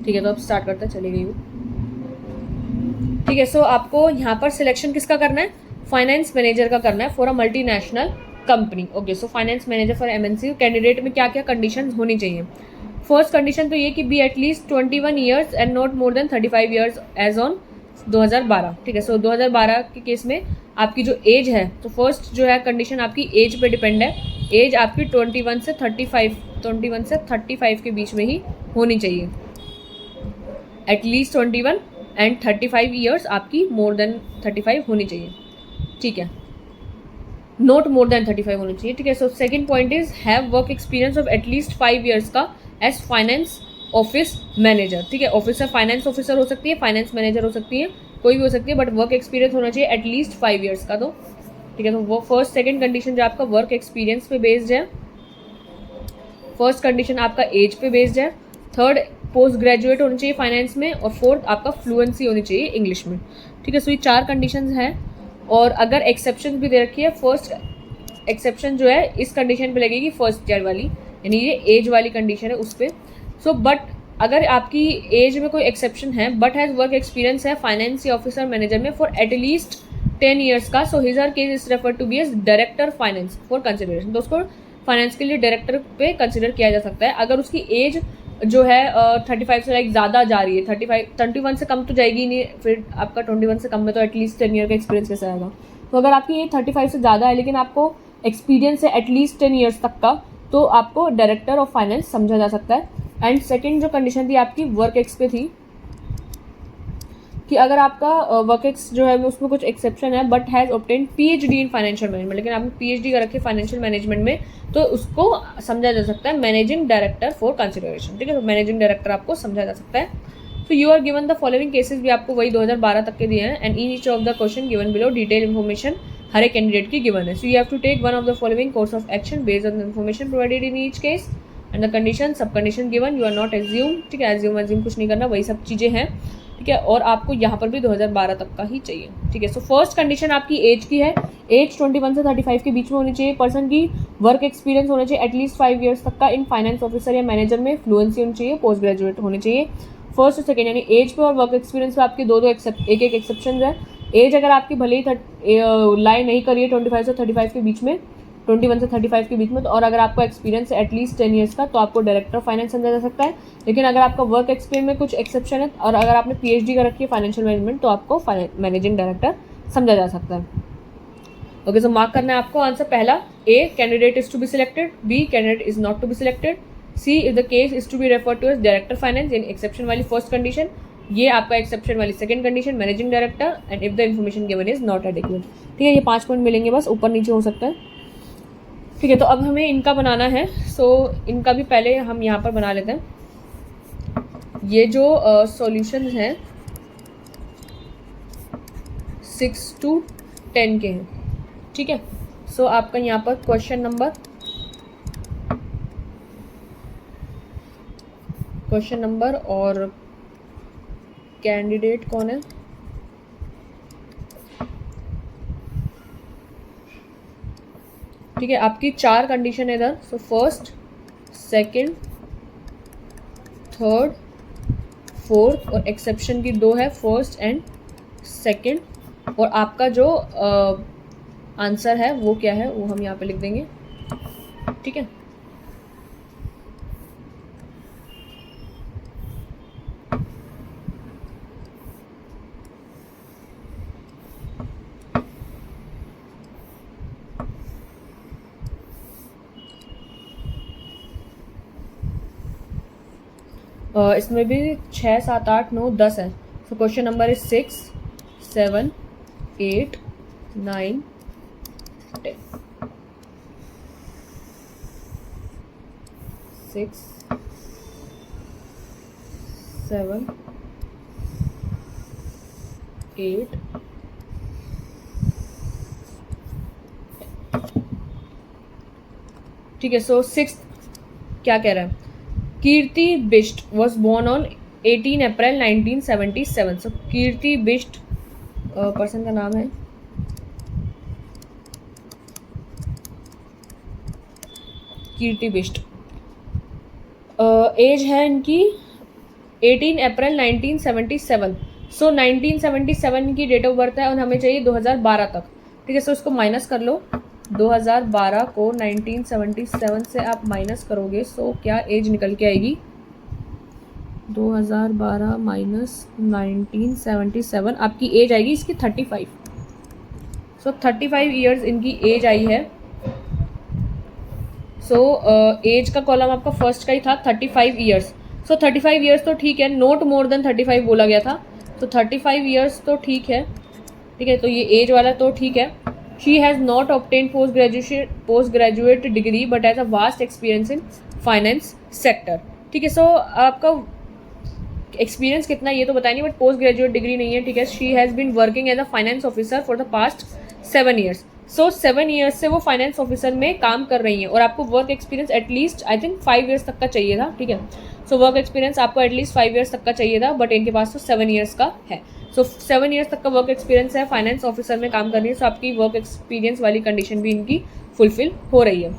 Speaker 1: ठीक है, तो अब स्टार्ट करते हैं। चली गई हूँ। ठीक है, सो आपको यहाँ पर सिलेक्शन किसका करना है? फाइनेंस मैनेजर का करना है for a multinational company. Okay, so finance manager for MNC candidate में क्या क्या कंडीशन होनी चाहिए? फर्स्ट कंडीशन तो ये कि be at least 21 years and not more than 35 years age on 2012। ठीक है, सो 2012 के केस में आपकी जो एज है, तो फर्स्ट जो है कंडीशन आपकी एज पे डिपेंड है। एज आपकी 21 से 35 के बीच में ही होनी चाहिए। एटलीस्ट 21 एंड 35 ईयर्स आपकी मोर देन 35 होनी चाहिए। ठीक है, नॉट मोर देन 35 होनी चाहिए। ठीक है, so second point is have work experience of at least 5 years का एज फाइनेंस ऑफिस मैनेजर। ठीक है, ऑफिसर फाइनेंस ऑफिसर हो सकती है, फाइनेंस मैनेजर हो सकती है, कोई भी हो सकती है, बट वर्क एक्सपीरियंस होना चाहिए एटलीस्ट 5 ईयर्स का। तो ठीक है, तो वो फर्स्ट सेकंड कंडीशन जो आपका वर्क एक्सपीरियंस पे बेस्ड है, फर्स्ट कंडीशन आपका एज पे बेस्ड है, थर्ड पोस्ट ग्रेजुएट होनी चाहिए फाइनेंस में, और फोर्थ आपका फ्लुएंसी होनी चाहिए इंग्लिश में। ठीक है, सो ये 4 कंडीशंस हैं, और अगर एक्सेप्शन भी दे रखी है, फर्स्ट एक्सेप्शन जो है इस कंडीशन पे लगेगी, फर्स्ट ईयर वाली, यानी ये एज वाली कंडीशन है उस पर। सो बट अगर आपकी एज में कोई एक्सेप्शन है बट हैज़ वर्क एक्सपीरियंस है फाइनेंस या ऑफिसर मैनेजर में फॉर एटलीस्ट 10 ईयर्स का, so his are case is refer to be as director finance for consideration. तो उसको फाइनेंस के लिए डायरेक्टर पे कंसिडर किया जा सकता है। अगर उसकी एज जो है 35 से लाइक ज़्यादा जा रही है, 21 से कम तो जाएगी नहीं, फिर आपका 21 से कम में तो एटलीस्ट 10 ईयर का एक्सपीरियंस कैसे आएगा? तो अगर आपकी एज 35 से ज़्यादा है लेकिन आपको एक्सपीरियंस है एटलीस्ट 10 ईयर्स तक का, तो आपको डायरेक्टर ऑफ फाइनेंस समझा जा सकता है। एंड सेकेंड जो कंडीशन थी आपकी वर्क एक्स पे थी, कि अगर आपका वर्क एक्स जो है उसमें कुछ एक्सेप्शन है but has obtain PhD in financial management, लेकिन आपने पीएचडी कर रखी है फाइनेंशियल मैनेजमेंट में, तो उसको समझा जा सकता है मैनेजिंग डायरेक्टर फॉर कंसिडरेशन। ठीक है, तो मैनेजिंग डायरेक्टर आपको समझा जा सकता है। तो you are given the following cases भी आपको वही 2012 तक के दिए हैं, and in each of the question given below detail information हर एक कैंडिडेट की गिवन है। So you have to take one of the following course of action based on the information provided in each case and the condition sub condition given. You are not assume, ठीक है, assume कुछ नहीं करना, वही सब चीज़ें हैं। ठीक है, और आपको यहाँ पर भी 2012 तक का ही चाहिए। ठीक है, सो फर्स्ट कंडीशन आपकी एज की है, एज 21 से 35 के बीच में होनी चाहिए पर्सन की, वर्क एक्सपीरियंस होना चाहिए एटलीस्ट 5 ईयर्स तक का इन फाइनेंस ऑफिसर या मैनेजर में, फ्लुएंसी होनी चाहिए, पोस्ट ग्रेजुएट होनी चाहिए। फर्स्ट और सेकेंड, यानी एज पे और वर्क एक्सपीरियंस पे आपके एक एक्सेप्शन है। एज अगर आपकी भले ही लाई नहीं करिए 25 से 35 के बीच में, 21 से 35 के बीच में, तो और अगर आपको एक्सपीरियंस है एटलीस्ट 10 ईयर्स का, तो आपको डायरेक्टर ऑफ फाइनेंस समझा जा सकता है। लेकिन अगर आपका वर्क एक्सपीरियंस में कुछ एक्सेप्शन है और अगर आपने पीएचडी कर रखी है फाइनेंशियल मैनेजमेंट, तो आपको मैनेजिंग डायरेक्टर समझा जा सकता है। ओके, सो मार्क करना है आपको आंसर पहला, A candidate is to be selected, B candidate is not to be selected, C if the case is to be refer to as director finance in exception वाली first condition, ये आपका exception वाली second condition managing director, and if the information given is not adequate. ठीक है, ये 5 point मिलेंगे, बस ऊपर नीचे हो सकता है। ठीक है, तो अब हमें इनका बनाना है। सो इनका भी पहले हम यहाँ पर बना लेते हैं। ये जो सॉल्यूशंस हैं 6 to 10 के हैं। ठीक है, सो आपका यहाँ पर क्वेश्चन नंबर और कैंडिडेट कौन है? ठीक है, आपकी 4 कंडीशन है इधर। So first, second, third, fourth, और एक्सेप्शन की 2 है, फर्स्ट एंड सेकंड। और आपका जो आंसर है वो क्या है वो हम यहाँ पे लिख देंगे। ठीक है, इसमें भी 6, 7, 8, 9, 10 है। So question number is 6, 7, 8, 9, 10। 6, 7, 8, ठीक है। सो सिक्स क्या कह रहा है, Kirti Bisht was born on 18 April 1977। So Kirti Bisht person का नाम है, कीर्ति बिष्ट। एज है इनकी 18 अप्रैल 1977। सो 1977 की डेट ऑफ बर्थ है और हमें चाहिए 2012 तक। ठीक है। सो इसको माइनस कर लो, 2012 को 1977 से आप माइनस करोगे, सो क्या एज निकल के आएगी, 2012 माइनस 1977 आपकी एज आएगी इसकी 35। सो 35 ईयर्स इनकी एज आई है। सो एज का कॉलम आपका फर्स्ट का ही था 35 ईयर्स। सो 35 ईयर्स तो ठीक है, नॉट मोर देन 35 बोला गया था, तो 35 ईयर्स तो ठीक है। ठीक है, तो ये एज वाला तो ठीक है। She has not obtain post graduate degree but has a vast experience in finance sector. ठीक है। सो आपका एक्सपीरियंस कितना ये तो बताया नहीं, बट पोस्ट ग्रेजुएट डिग्री नहीं है। ठीक है। She has been working as a finance officer for the past 7 years. So 7 years से वो फाइनेंस ऑफिसर में काम कर रही हैं और आपको work experience at least I think 5 years तक का चाहिए था। ठीक है। सो वर्क एक्सपीरियंस आपको एटलीस्ट 5 ईयर्स तक का चाहिए था, बट इनके पास तो 7 ईयर्स का है। सो 7 ईयर्स तक का वर्क एक्सपीरियंस है, फाइनेंस ऑफिसर में काम कर रही है, सो आपकी वर्क एक्सपीरियंस वाली कंडीशन भी इनकी फुलफिल हो रही है।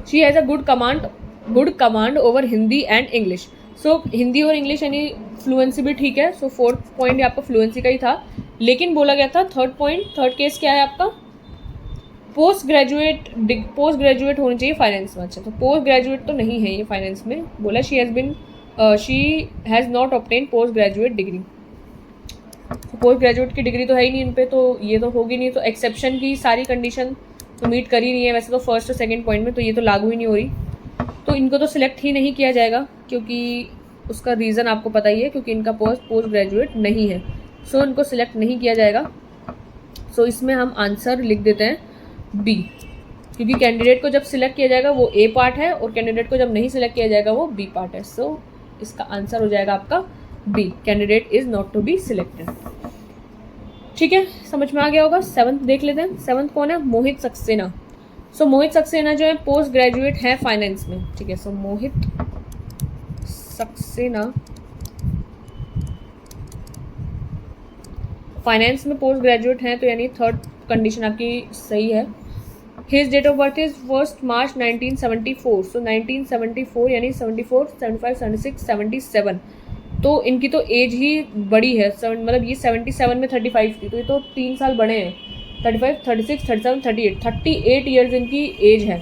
Speaker 1: She has a good command over Hindi and English. So Hindi और इंग्लिश यानी फ्लुएंसी भी ठीक है। सो 4th पॉइंट आपका फ्लुएंसी का ही था, लेकिन बोला गया था थर्ड केस क्या है आपका, पोस्ट ग्रेजुएट होनी चाहिए फाइनेंस में। अच्छा, तो पोस्ट ग्रेजुएट तो नहीं है ये फाइनेंस में, बोला she has not obtain post graduate degree. Post graduate की डिग्री तो है ही नहीं इन पे, तो ये तो होगी नहीं। तो एक्सेप्शन की सारी कंडीशन तो मीट कर ही नहीं है वैसे तो फर्स्ट और सेकंड पॉइंट में, तो ये तो लागू ही नहीं हो रही, तो इनको तो सिलेक्ट ही नहीं किया जाएगा, क्योंकि उसका रीज़न आपको पता ही है, क्योंकि इनका पोस्ट ग्रेजुएट नहीं है। सो इनको सिलेक्ट नहीं किया जाएगा। सो इसमें हम आंसर लिख देते हैं बी, क्योंकि कैंडिडेट को जब सिलेक्ट किया जाएगा वो ए पार्ट है और कैंडिडेट को जब नहीं सिलेक्ट किया जाएगा वो बी पार्ट है। सो इसका आंसर हो जाएगा आपका B, candidate is not to be selected. ठीक है, समझ में आ गया होगा। 7th देख लेते हैं। 7th कौन है, मोहित सक्सेना। सो मोहित सक्सेना जो है पोस्ट ग्रेजुएट है फाइनेंस में। ठीक है। सो मोहित सक्सेना फाइनेंस में पोस्ट ग्रेजुएट हैं, तो यानी थर्ड कंडीशन आपकी सही है। His date of birth is 1 March 1974। So 1974 यानी 74, 75, 76, 77, तो इनकी तो एज ही बड़ी है। मतलब ये 77 में 35 थी, तो ये तो 3 साल बड़े हैं। 35, 36, 37, 38 ईयर्स इनकी एज है।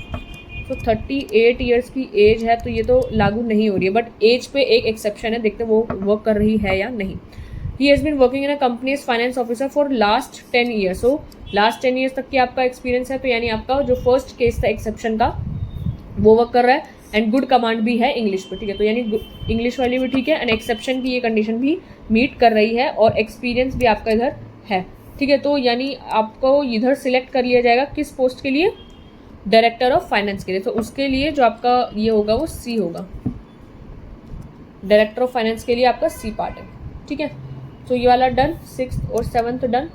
Speaker 1: तो 38 ईयर्स की एज है, तो ये तो लागू नहीं हो रही है, बट एज पे एक एक्सेप्शन है, देखते वो वर्क कर रही है या नहीं। He has been working in a company as finance officer for last 10 years. So last 10 years तक की आपका एक्सपीरियंस है, तो यानी आपका जो फर्स्ट केस था एक्सेप्शन का वो वर्क कर रहा है, एंड गुड कमांड भी है इंग्लिश पे। ठीक है, तो यानी इंग्लिश वाली भी ठीक है, एंड एक्सेप्शन की ये कंडीशन भी मीट कर रही है, और एक्सपीरियंस भी आपका इधर है। ठीक है, तो यानी आपको इधर सिलेक्ट कर लिया जाएगा किस पोस्ट के लिए, डायरेक्टर ऑफ फाइनेंस के लिए। तो उसके लिए जो आपका ये होगा वो सी होगा, डायरेक्टर ऑफ फाइनेंस के लिए आपका सी पार्ट है। ठीक है, तो ये वाला डन। 6th और 7th डन।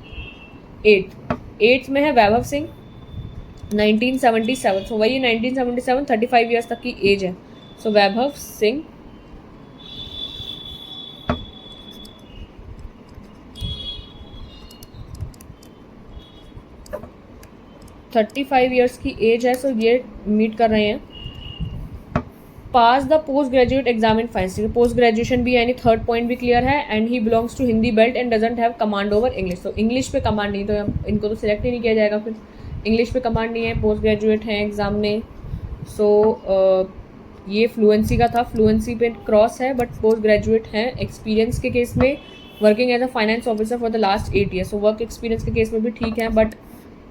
Speaker 1: 8th में है वैभव सिंह 1977। सो वही 1977, 35 ईयर्स तक की एज है। So Vaibhav Singh thirty 35 years की एज है, सो ये मीट कर रहे हैं। Pass the post graduate exam in finance. Post graduation भी यानी थर्ड पॉइंट भी क्लियर है, and he belongs to Hindi belt and doesn't have command over English. तो इंग्लिश पे कमांड नहीं, तो इनको तो सिलेक्ट ही नहीं किया जाएगा। फिर इंग्लिश पे कमांड नहीं है, पोस्ट ग्रेजुएट हैं एग्जाम में। सो ये फ्लुएंसी का था, फ्लुएंसी पे क्रॉस है, बट पोस्ट ग्रेजुएट हैं। एक्सपीरियंस के केस में working as a finance officer for the last 8 years. So work experience के केस में भी ठीक है, बट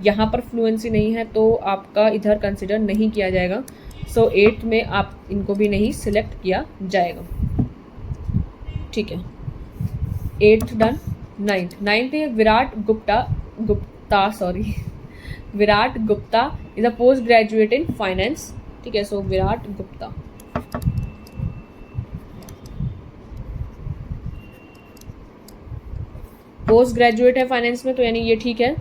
Speaker 1: यहाँ पर फ्लुएंसी नहीं है, तो आपका इधर कंसिडर नहीं किया जाएगा। सो 8th में आप इनको भी नहीं सिलेक्ट किया जाएगा। ठीक है, 8th डन। 9th है Virat Gupta is a post graduate in finance. ठीक है, so Virat Gupta post graduate है फाइनेंस में, तो यानी ये ठीक है।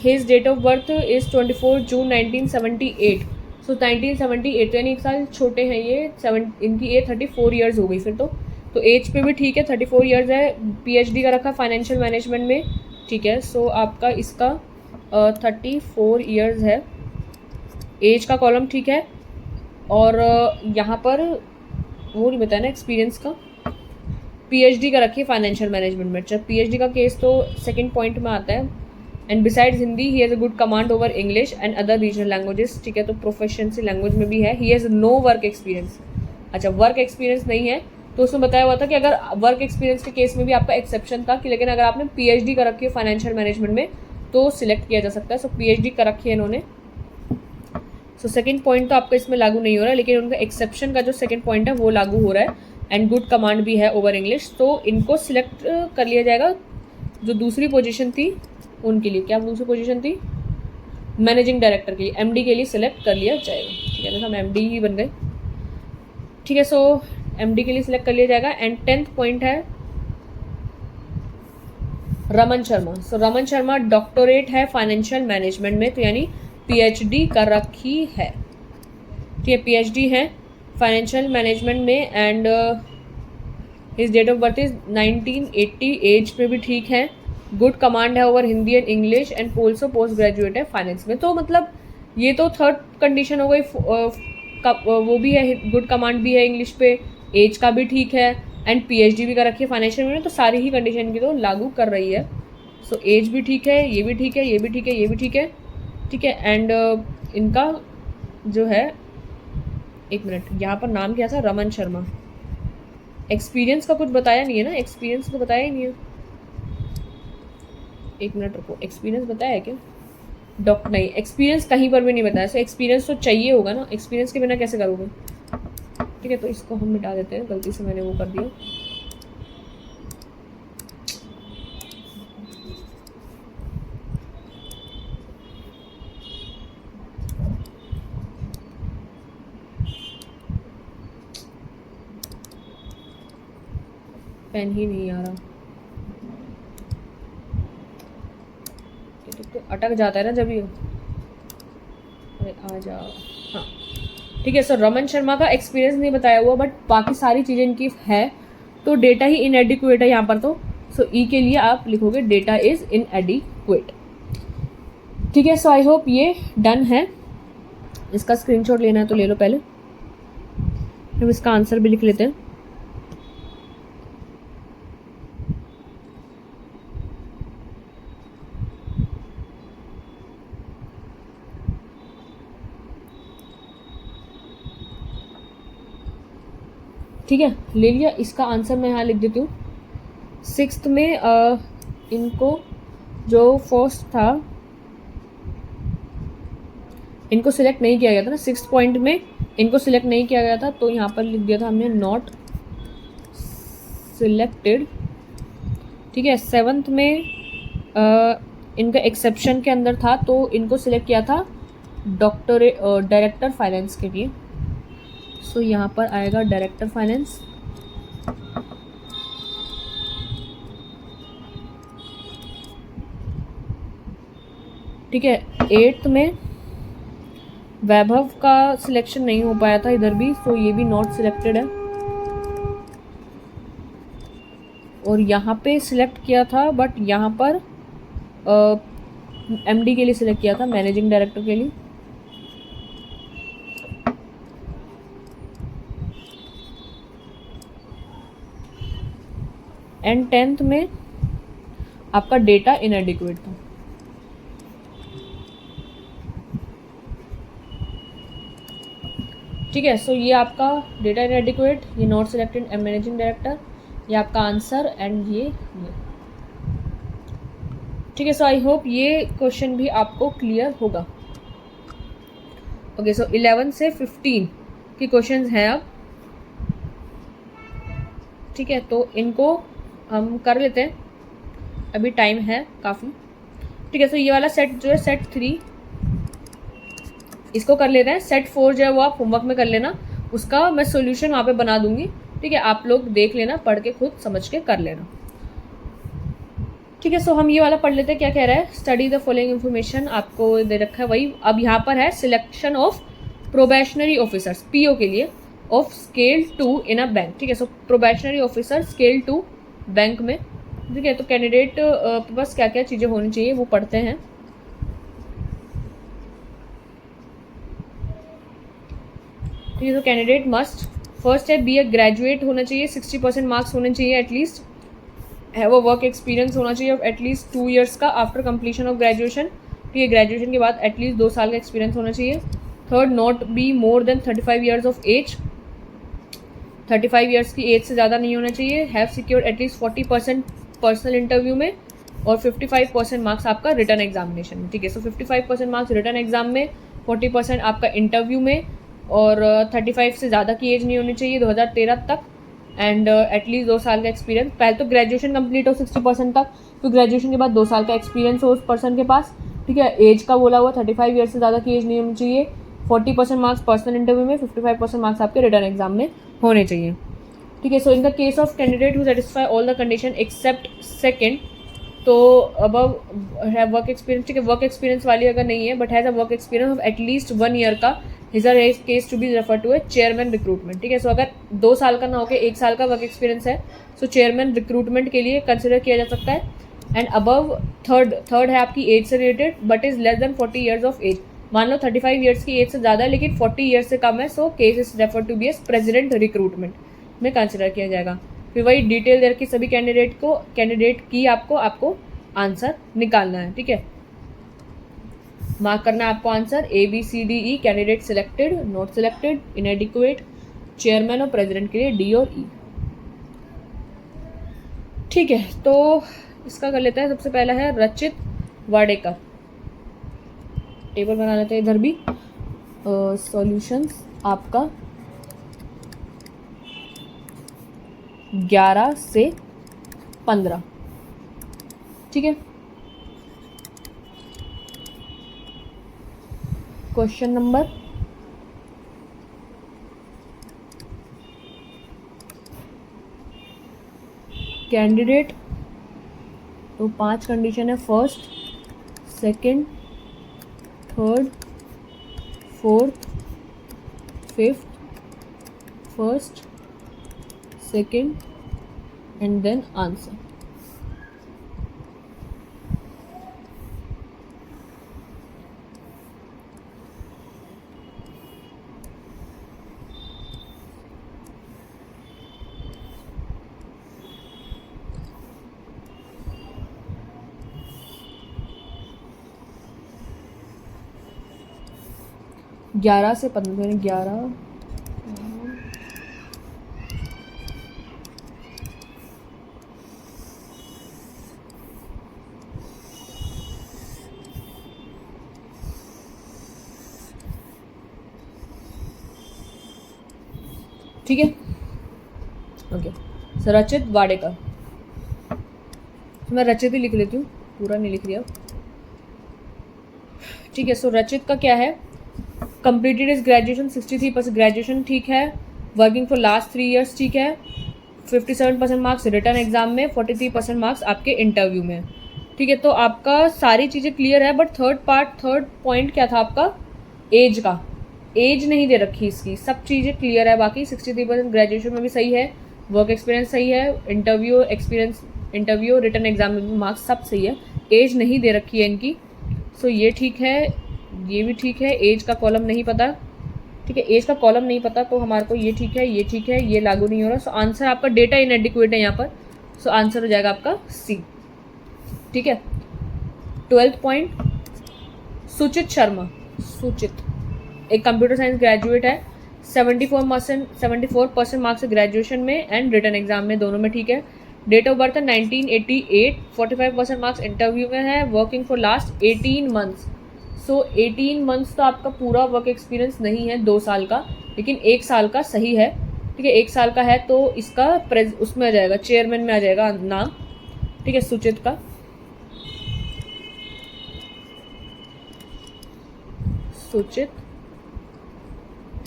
Speaker 1: His date of birth is 24 June 1978। So 1978, तो यानी एक साल छोटे हैं ये। इनकी एज 34 ईयर्स हो गई फिर तो एज पे भी ठीक है, 34 ईयर्स है। पीएचडी का रखा फाइनेंशियल मैनेजमेंट में, ठीक है। सो आपका इसका 34 ईयर्स है, एज का कॉलम ठीक है। और यहाँ पर वो नहीं बताया ना एक्सपीरियंस का। पीएचडी का रखिए फाइनेंशियल मैनेजमेंट में। जब पीएचडी का केस तो सेकंड पॉइंट में आता है। And besides Hindi he has a good command over English and other regional languages, ठीक है। तो प्रोफेशनसी लैंग्वेज में भी है। He has no work experience. अच्छा, वर्क एक्सपीरियंस नहीं है तो उसमें बताया हुआ था कि अगर वर्क एक्सपीरियंस के केस में भी आपका एक्सेप्शन था कि लेकिन अगर आपने पीएचडी कर रखी है फाइनेंशियल मैनेजमेंट में तो सिलेक्ट किया जा सकता है। सो पीएचडी कर रखी है इन्होंने। सो सेकंड पॉइंट तो आपका इसमें लागू नहीं हो रहा है, लेकिन उनका एक्सेप्शन का जो सेकंड पॉइंट है वो लागू हो रहा है। एंड गुड कमांड भी है ओवर इंग्लिश, तो इनको सिलेक्ट कर लिया जाएगा। जो दूसरी पोजीशन थी उनके लिए, क्या दूसरी पोजीशन थी? मैनेजिंग डायरेक्टर के लिए, एमडी के लिए सिलेक्ट कर लिया जाएगा, ठीक है ना। हम एमडी ही बन गए, ठीक है। सो एमडी के लिए सिलेक्ट कर लिया जाएगा। एंड 10th पॉइंट है रमन शर्मा। सो रमन शर्मा डॉक्टरेट है फाइनेंशियल मैनेजमेंट में, तो यानी पीएचडी कर रखी है, ठीक है। पीएचडी है फाइनेंशियल मैनेजमेंट में। And his date of birth is 1980, age पे भी ठीक है। गुड कमांड है over Hindi and English and also post graduate है फाइनेंस में। तो मतलब ये तो थर्ड कंडीशन हो गई। वो भी है, गुड कमांड भी है इंग्लिश पे, एज का भी ठीक है एंड पीएचडी भी कर रखी है फाइनेंशियल में। तो सारी ही कंडीशन की तो लागू कर रही है। सो एज भी ठीक है, ये भी ठीक है, ये भी ठीक है, ये भी ठीक है, ठीक है। एंड इनका जो है, एक मिनट, यहाँ पर नाम क्या था? रमन शर्मा। एक्सपीरियंस का कुछ बताया नहीं है ना, एक्सपीरियंस तो बताया ही नहीं है। एक मिनट रुको, एक्सपीरियंस बताया है क्या? नहीं, एक्सपीरियंस कहीं पर भी नहीं बताया। सो एक्सपीरियंस तो चाहिए होगा ना, एक्सपीरियंस के बिना कैसे करोगे, ठीक है। तो इसको हम मिटा देते हैं, गलती से मैंने वो कर दिया। पेन ही नहीं आ रहा, तो अटक जाता है ना जब ये। अरे आ जा, हाँ ठीक है। सो रमन शर्मा का एक्सपीरियंस नहीं बताया हुआ, बट बाकी सारी चीज़ें इनकी है। तो डेटा ही इनएडिक्वेट है यहाँ पर। तो सो ई के लिए आप लिखोगे डेटा इज इनएडिक्वेट, ठीक है। सो आई होप ये डन है। इसका स्क्रीनशॉट लेना है तो ले लो पहले, हम इसका आंसर भी लिख लेते हैं। ठीक है, ले लिया। इसका आंसर मैं यहाँ लिख देती हूँ। 6th में इनको जो फर्स्ट था इनको सिलेक्ट नहीं किया गया था ना, 6th पॉइंट में इनको सिलेक्ट नहीं किया गया था, तो यहाँ पर लिख दिया था हमने नॉट सिलेक्टेड, ठीक है। 7th में इनका एक्सेप्शन के अंदर था, तो इनको सिलेक्ट किया था डायरेक्टर फाइनेंस के लिए। सो यहाँ पर आएगा डायरेक्टर फाइनेंस। ठीक है। 8th में वैभव का सिलेक्शन नहीं हो पाया था इधर भी, सो ये भी नॉट सिलेक्टेड है। और यहाँ पे सिलेक्ट किया था, बट यहाँ पर एमडी के लिए सिलेक्ट किया था, मैनेजिंग डायरेक्टर के लिए। एंड 10th में आपका डेटा इनएडिक्वेट था। ठीक है। सो ये आपका डेटा इनएडिक्वेट, ये नॉट सिलेक्टेड मैनेजिंग डायरेक्टर, ये आपका आंसर एंड ये। ठीक है। सो आई होप ये क्वेश्चन भी आपको क्लियर होगा। ओके। सो 11 से 15 की क्वेश्चंस हैं अब, ठीक है। तो इनको हम कर लेते हैं, अभी टाइम है काफ़ी, ठीक है। सो ये वाला सेट जो है सेट 3, इसको कर लेते हैं। सेट 4 जो है वो आप होमवर्क में कर लेना, उसका मैं सॉल्यूशन वहाँ पे बना दूंगी, ठीक है। आप लोग देख लेना, पढ़ के खुद समझ के कर लेना, ठीक है, सो हम ये वाला पढ़ लेते हैं क्या कह रहा है। स्टडी द फॉलोइंग इन्फॉर्मेशन, आपको दे रखा है वही। अब यहाँ पर है selection of probationary officers, PO के लिए, of scale 2 in a bank. ठीक है, सो प्रोबेशनरी ऑफिसर स्केल 2 बैंक में। ठीक है, तो कैंडिडेट बस क्या क्या चीज़ें होनी चाहिए वो पढ़ते हैं। ठीक है, तो कैंडिडेट मस्ट, फर्स्ट है बी ए ग्रेजुएट होना चाहिए, 60% मार्क्स होने चाहिए at least. Have a work experience होना चाहिए एटलीस्ट 2 ईयर्स का आफ्टर कंप्लीशन ऑफ ग्रेजुएशन। ठीक है, ग्रेजुएशन के बाद एटलीस्ट 2 साल का एक्सपीरियंस होना चाहिए। Third, not be more than 35 years of age, 35 years की एज से ज़्यादा नहीं होना चाहिए। Have secured at least 40% personal interview में और 55% मार्क्स आपका रिटर्न एग्जामिनेशन में। ठीक है, सो 55% मार्क्स रिटर्न एग्जाम में, 40% आपका इंटरव्यू में, और 35 से ज़्यादा की एज नहीं होनी चाहिए 2013 तक, एंड एटलीस्ट 2 साल का एक्सपीरियंस। पहले तो ग्रेजुएशन कंप्लीट हो 60% तक, तो ग्रेजुएशन के बाद 2 साल का एक्सपीरियंस हो उस पर्सन के पास। ठीक है, एज का बोला हुआ 35 ईयर से ज़्यादा की एज नहीं होनी चाहिए, 40% मार्क्स पर्सनल इंटरव्यू में, 55% मार्क्स आपके रिटर्न एग्जाम में होने चाहिए। ठीक है, so in the case of candidate who satisfy all the condition except second, तो अब है वर्क एक्सपीरियंस। ठीक है, वर्क एक्सपीरियंस वाली अगर नहीं है but has a work experience of at least 1 year का, is a case to be refer to a chairman recruitment. ठीक है, सो अगर 2 साल का ना होकर 1 साल का वर्क एक्सपीरियंस है, सो चेयरमैन रिक्रूटमेंट के लिए कंसिडर किया जा सकता है। एंड अबव थर्ड है आपकी एज से related, but is less than 40 years of age. मान लो 35 ईयर्स की एज से ज़्यादा है लेकिन 40 ईयर्स से कम है, so case is refer to be as president recruitment में कंसिडर किया जाएगा। फिर वही डिटेल दे रखी सभी कैंडिडेट की आपको आंसर निकालना है। ठीक है, मार्क करना है आपको answer ABCDE, candidate selected, not selected, इनएडिक्वेट, chairman और प्रेसिडेंट के लिए D और E। ठीक है, तो इसका कर लेते हैं। सबसे पहला है रचित वाडेकर, टेबल बना लेते हैं इधर भी। सॉल्यूशंस आपका 11 से 15। ठीक है, क्वेश्चन नंबर कैंडिडेट, तो 5 कंडीशन है, first, second, third, fourth, fifth, first, second and then answer. ग्यारह से 15, 11, ठीक है, ओके। सो रचित वाडेकर, मैं रचित ही लिख लेती हूँ, पूरा नहीं लिख दिया। ठीक है, सो रचित का क्या है, कंप्लीटेड इज ग्रेजुएशन 63% ग्रेजुएशन, ठीक है, वर्किंग फॉर लास्ट 3 ईयर्स, ठीक है, 57% मार्क्स रिटर्न एग्जाम में, 43% मार्क्स आपके इंटरव्यू में। ठीक है, तो आपका सारी चीज़ें क्लियर है, बट थर्ड पॉइंट क्या था आपका, एज का, एज नहीं दे रखी इसकी, सब चीज़ें क्लियर है। बाकी 63% ग्रेजुएशन में भी सही है, वर्क एक्सपीरियंस सही है, इंटरव्यू रिटर्न एग्जाम में मार्क्स सब सही है, एज नहीं दे रखी है इनकी। सो ये ठीक है, ये भी ठीक है, एज का कॉलम नहीं पता। ठीक है, एज का कॉलम नहीं पता तो हमारे को ये ठीक है, ये ठीक है, ये लागू नहीं हो रहा। सो आंसर आपका डेटा इनएडिक्वेट है यहाँ पर, सो आंसर हो जाएगा आपका C। ठीक है, 12th पॉइंट, सुचित शर्मा, सुचित एक कंप्यूटर साइंस ग्रेजुएट है, 74% मार्क्स ग्रेजुएशन में एंड रिटर्न एग्जाम में, दोनों में ठीक है। डेट ऑफ बर्थ है 1988, 45% मार्क्स इंटरव्यू में है, working for last 18 months. So 18 months तो आपका पूरा वर्क एक्सपीरियंस नहीं है 2 साल का, लेकिन 1 साल का सही है। ठीक है, 1 साल का है तो इसका उसमें आ जाएगा, चेयरमैन में आ जाएगा नाम। ठीक है, सुचित का, सुचित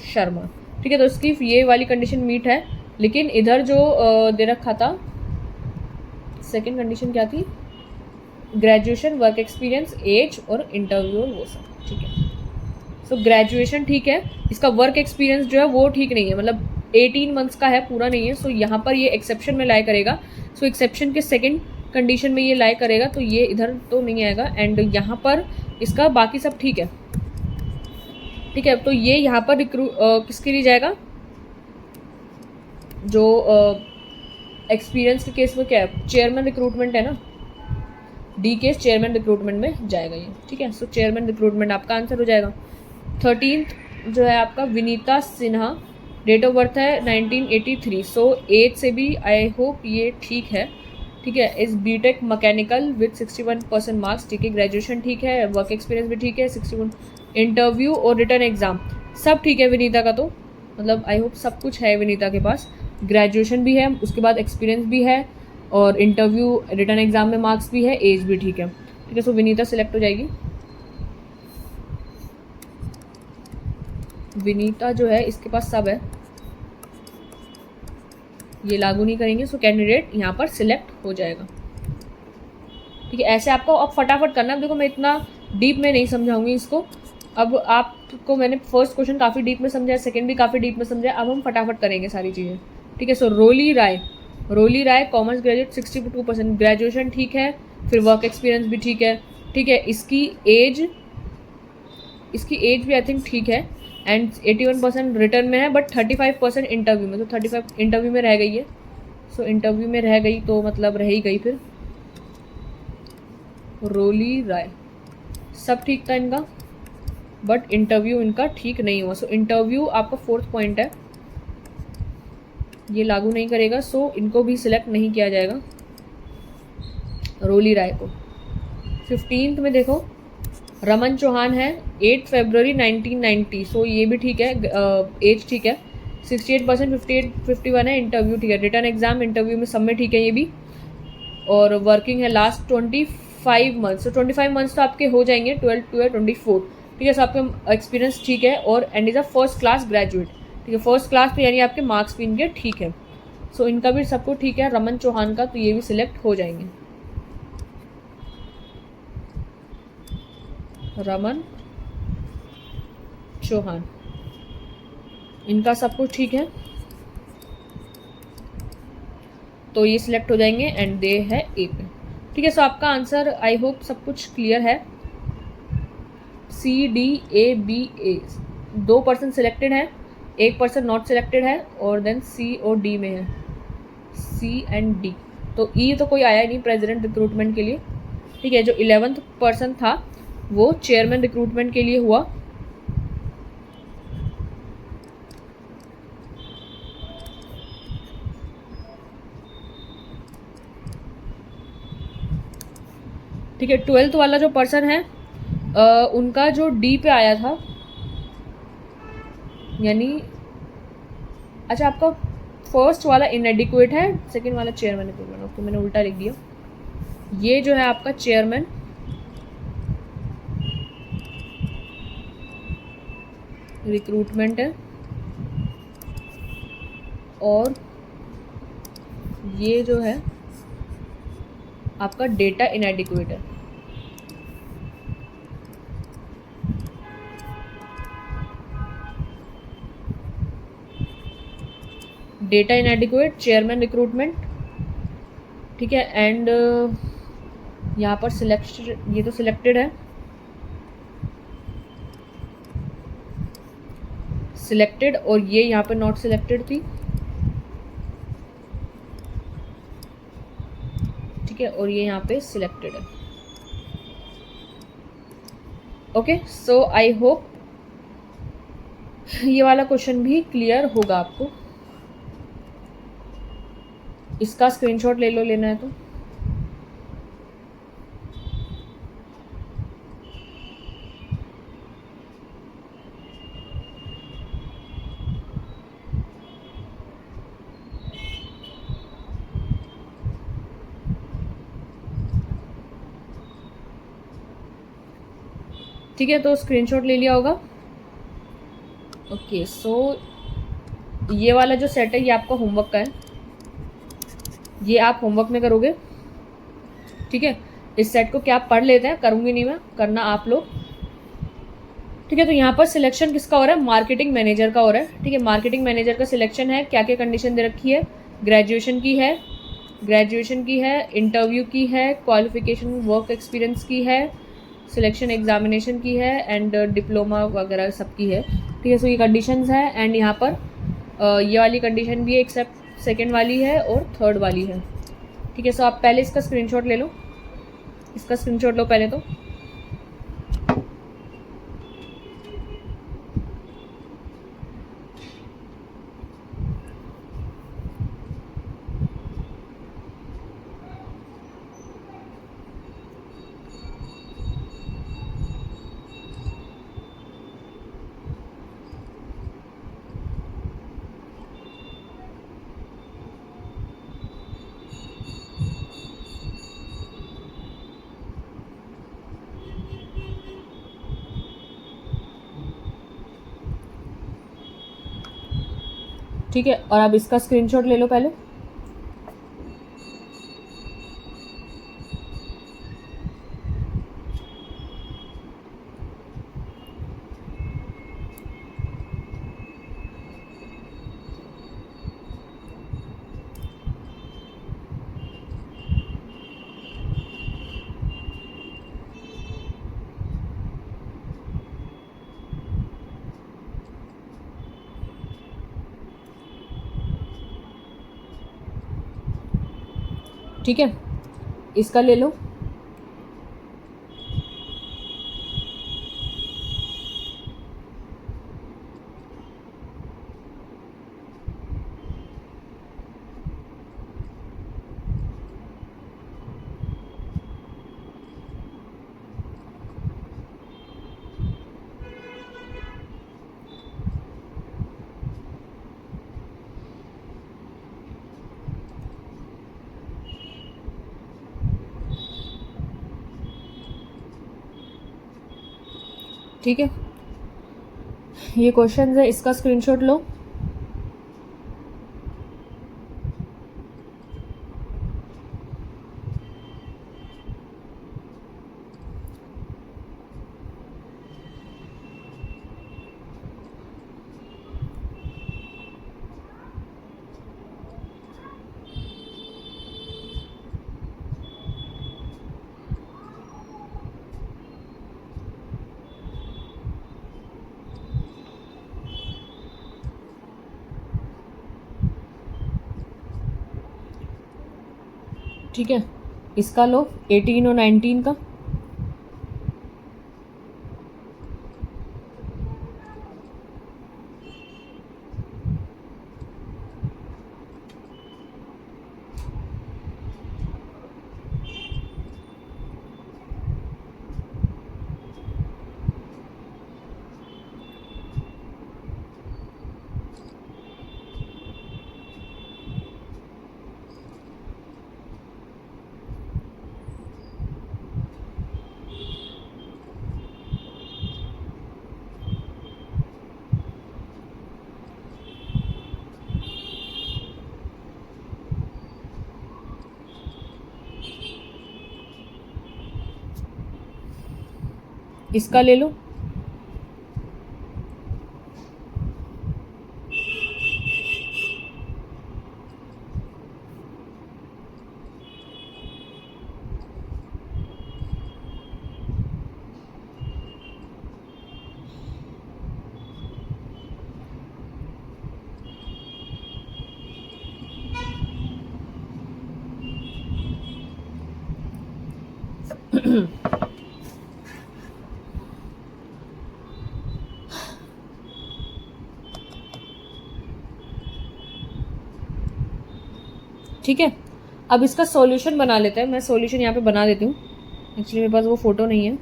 Speaker 1: शर्मा। ठीक है, तो इसकी ये वाली कंडीशन मीट है, लेकिन इधर जो दे रखा था, सेकंड कंडीशन क्या थी, ग्रेजुएशन, वर्क एक्सपीरियंस, एज और इंटरव्यू वो सब, ठीक है। सो ग्रेजुएशन ठीक है, इसका वर्क एक्सपीरियंस जो है वो ठीक नहीं है, मतलब 18 मंथ्स का है, पूरा नहीं है। सो यहाँ पर ये एक्सेप्शन में लाई करेगा। सो एक्सेप्शन के सेकंड कंडीशन में ये लाई करेगा, तो ये इधर तो नहीं आएगा। एंड यहाँ पर इसका बाकी सब ठीक है, ठीक है। तो ये यहाँ पर किसके लिए जाएगा, जो एक्सपीरियंस के केस में क्या है, चेयरमैन रिक्रूटमेंट है ना, डी केस चेयरमैन रिक्रूटमेंट में जाएगा ये, ठीक है। सो चेयरमैन रिक्रूटमेंट आपका आंसर हो जाएगा। 13th जो है आपका Vinita Sinha, date of birth है 1983। सो एज से भी आई होप ये ठीक है, ठीक है। इस बीटेक मैकेनिकल विद 61% मार्क्स, ठीक है। ग्रेजुएशन ठीक है, वर्क एक्सपीरियंस भी ठीक है, 61। इंटरव्यू और रिटर्न एग्जाम सब ठीक है विनीता का, तो मतलब आई होप सब कुछ है विनीता के पास। ग्रेजुएशन भी है, उसके बाद एक्सपीरियंस भी है, और इंटरव्यू रिटर्न एग्जाम में मार्क्स भी है, एज भी ठीक है, ठीक है। सो विनीता सिलेक्ट हो जाएगी। विनीता जो है इसके पास सब है, ये लागू नहीं करेंगे। सो कैंडिडेट यहाँ पर सिलेक्ट हो जाएगा, ठीक है। ऐसे आपको अब फटाफट करना है। देखो मैं इतना डीप में नहीं समझाऊंगी इसको, अब आपको मैंने फर्स्ट क्वेश्चन काफ़ी डीप में समझाया, सेकंड भी काफ़ी डीप में समझाया, अब हम फटाफट करेंगे सारी चीज़ें, ठीक है। सो रोली राय कॉमर्स ग्रेजुएट, 62%, ग्रेजुएशन ठीक है, फिर वर्क एक्सपीरियंस भी ठीक है, ठीक है। इसकी एज भी आई थिंक ठीक है, एंड 81% रिटर्न में है, बट 35% इंटरव्यू में, तो 35 इंटरव्यू में रह गई है। सो इंटरव्यू में रह गई तो मतलब रह ही गई। फिर रोली राय सब ठीक था इनका, बट इंटरव्यू इनका ठीक नहीं हुआ। सो इंटरव्यू आपका 4th पॉइंट है, ये लागू नहीं करेगा। सो इनको भी सिलेक्ट नहीं किया जाएगा, रोली राय को। 15th में देखो रमन चौहान है, 8 फरवरी 1990। सो ये भी ठीक है, एज ठीक है, 68%, 51 है, इंटरव्यू ठीक है, रिटर्न एग्जाम इंटरव्यू में सब में ठीक है ये भी, और वर्किंग है लास्ट 25 मंथ्स। तो 25 मंथ्स तो आपके हो जाएंगे, 12 to 24, ठीक है। सो आपका एक्सपीरियंस ठीक है, और and is a first class graduate, ठीक है। फर्स्ट क्लास तो यानी आपके मार्क्स भी इनके ठीक है। सो इनका भी सब कुछ ठीक है, रमन चौहान का, तो ये भी सिलेक्ट हो जाएंगे। रमन चौहान इनका सब कुछ ठीक है, तो ये सिलेक्ट हो जाएंगे, एंड दे है ए पे, ठीक है। सो आपका आंसर आई होप सब कुछ क्लियर है। CDABA 2% सिलेक्टेड है, 1% नॉट सिलेक्टेड है, और देन C और D में है, C एंड D। तो E तो कोई आया नहीं प्रेसिडेंट रिक्रूटमेंट के लिए, ठीक है। जो 11th पर्सन था वो चेयरमैन रिक्रूटमेंट के लिए हुआ, ठीक है। 12th वाला जो पर्सन है उनका जो D पे आया था, यानी अच्छा आपका फर्स्ट वाला इनएडिक्वेट है, सेकंड वाला चेयरमैन रिक्रूटमेंट, ओके मैंने उल्टा लिख दिया। ये जो है आपका चेयरमैन रिक्रूटमेंट है, और ये जो है आपका डेटा इनएडिक्वेट है। डेटा इनएडिक्वेट, चेयरमैन रिक्रूटमेंट, ठीक है। एंड यहाँ पर सिलेक्टेड, ये तो सिलेक्टेड है, सिलेक्टेड, और ये यहाँ पे नॉट सिलेक्टेड थी, ठीक है, और ये यहाँ पे सिलेक्टेड है, ओके। सो आई होप ये वाला क्वेश्चन भी क्लियर होगा आपको। इसका स्क्रीनशॉट ले लो, लेना है तो। ठीक है, तो स्क्रीनशॉट ले लिया होगा, ओके। सो ये वाला जो सेट है ये आपका होमवर्क का है, ये आप होमवर्क में करोगे, ठीक है। इस सेट को क्या पढ़ लेते हैं, करूँगी नहीं मैं, करना आप लोग। ठीक है, तो यहाँ पर सिलेक्शन किसका हो रहा है, मार्केटिंग मैनेजर का हो रहा है। ठीक है, मार्केटिंग मैनेजर का सिलेक्शन है, क्या क्या कंडीशन दे रखी है, ग्रेजुएशन की है, इंटरव्यू की है, क्वालिफिकेशन वर्क एक्सपीरियंस की है, सिलेक्शन एग्जामिनेशन की है, एंड डिप्लोमा वगैरह सबकी है। ठीक है, सो ये कंडीशंस है, एंड यहाँ पर ये वाली कंडीशन भी है, एक्सेप्ट सेकेंड वाली है और थर्ड वाली है। ठीक है, सो आप पहले इसका स्क्रीनशॉट ले लो, इसका स्क्रीनशॉट लो पहले तो। ठीक है, और अब इसका स्क्रीनशॉट ले लो पहले। ठीक है, इसका ले लो। ठीक है, ये क्वेश्चन है, इसका स्क्रीनशॉट लो। ठीक है, इसका लो 18 और 19 का। इसका ले लो। ठीक है, अब इसका सॉल्यूशन बना लेते हैं। मैं सॉल्यूशन यहाँ पे बना देती हूँ, एक्चुअली मेरे पास वो फ़ोटो नहीं है।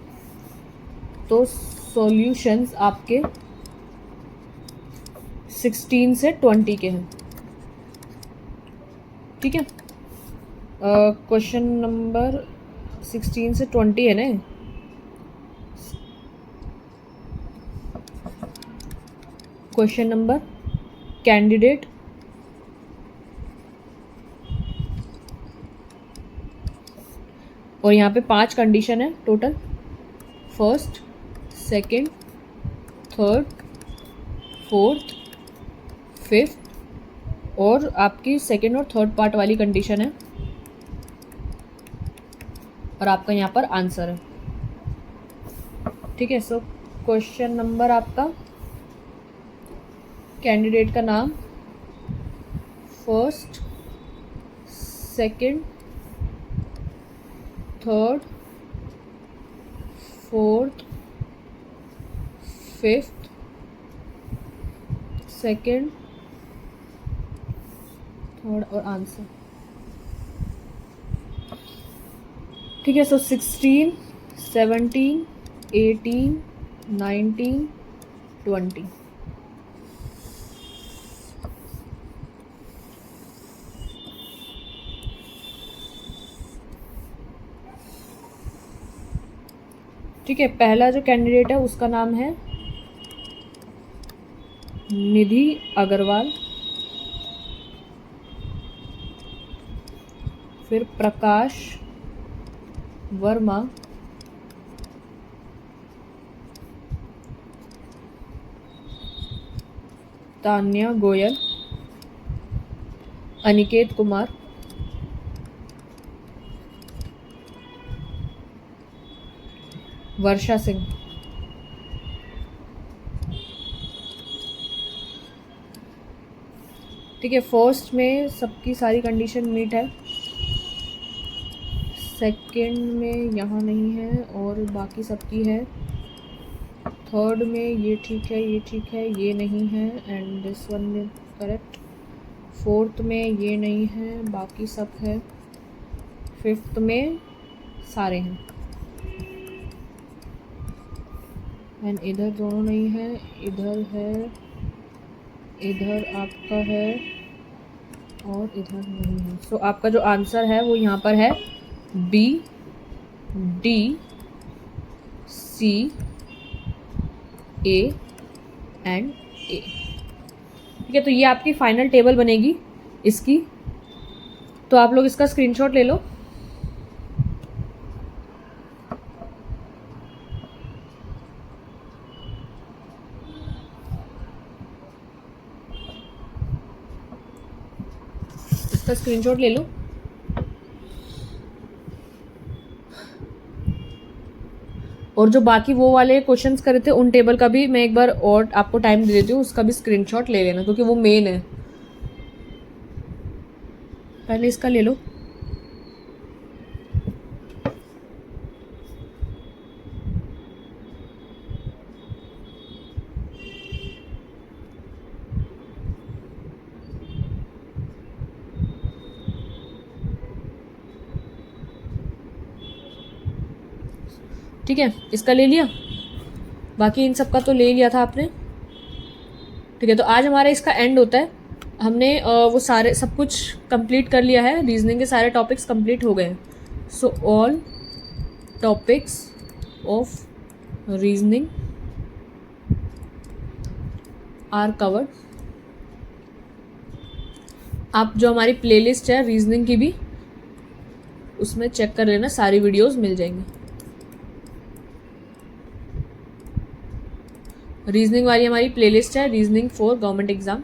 Speaker 1: तो सॉल्यूशंस आपके 16 से 20 के हैं। ठीक है, क्वेश्चन नंबर 16 से 20 है ना। क्वेश्चन नंबर, कैंडिडेट और यहाँ पे 5 कंडीशन है total, first, second, third, fourth, fifth और आपकी सेकंड और थर्ड पार्ट वाली कंडीशन है, और आपका यहाँ पर आंसर है। ठीक है, सो क्वेश्चन नंबर आपका, कैंडिडेट का नाम, first, second, third, fourth, fifth, second, third और आंसर। ठीक है, सो 16, 17, 18, 19, 20। ठीक है, पहला जो कैंडिडेट है उसका नाम है निधि अग्रवाल, फिर प्रकाश वर्मा, तान्या गोयल, अनिकेत कुमार, वर्षा सिंह। ठीक है, फर्स्ट में सबकी सारी कंडीशन मीट है, सेकंड में यहाँ नहीं है और बाकी सबकी है, थर्ड में ये ठीक है, ये ठीक है, ये नहीं है and this one is correct, fourth में ये नहीं है, बाकी सब है, फिफ्थ में सारे हैं एंड इधर दोनों नहीं है, इधर है, इधर आपका है और इधर नहीं है। सो आपका जो आंसर है वो यहाँ पर है B, D, C, A and A. ठीक है, तो ये आपकी फाइनल टेबल बनेगी इसकी, तो आप लोग इसका स्क्रीनशॉट ले लो। इसका स्क्रीनशॉट ले लो और जो बाकी वो वाले क्वेश्चंस करे थे उन टेबल का भी मैं एक बार और आपको टाइम दे देती हूँ, उसका भी स्क्रीनशॉट ले लेना क्योंकि वो मेन है। पहले इसका ले लो। ठीक है, इसका ले लिया, बाकी इन सब का तो ले लिया था आपने। ठीक है, तो आज हमारा इसका एंड होता है। हमने वो सारे सब कुछ कंप्लीट कर लिया है, रीजनिंग के सारे टॉपिक्स कंप्लीट हो गए हैं। So all topics of reasoning are covered. आप जो हमारी प्लेलिस्ट है रीजनिंग की भी उसमें चेक कर लेना, सारी वीडियोस मिल जाएंगी। रीजनिंग वाली हमारी प्लेलिस्ट है रीजनिंग फॉर गवर्नमेंट एग्जाम,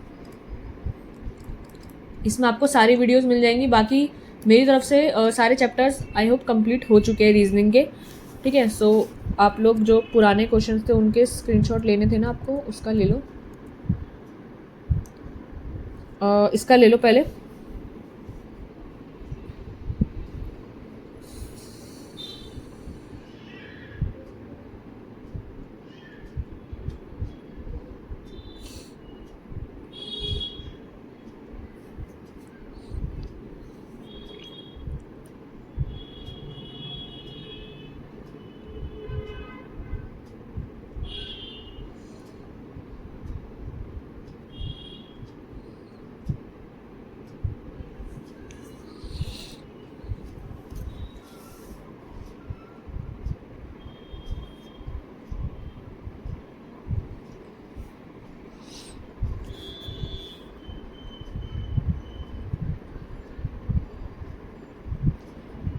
Speaker 1: इसमें आपको सारी वीडियोस मिल जाएंगी। बाकी मेरी तरफ से सारे चैप्टर्स आई होप कंप्लीट हो चुके हैं रीजनिंग के। ठीक है, सो आप लोग जो पुराने क्वेश्चंस थे उनके स्क्रीनशॉट लेने थे ना आपको, उसका ले लो, इसका ले लो पहले।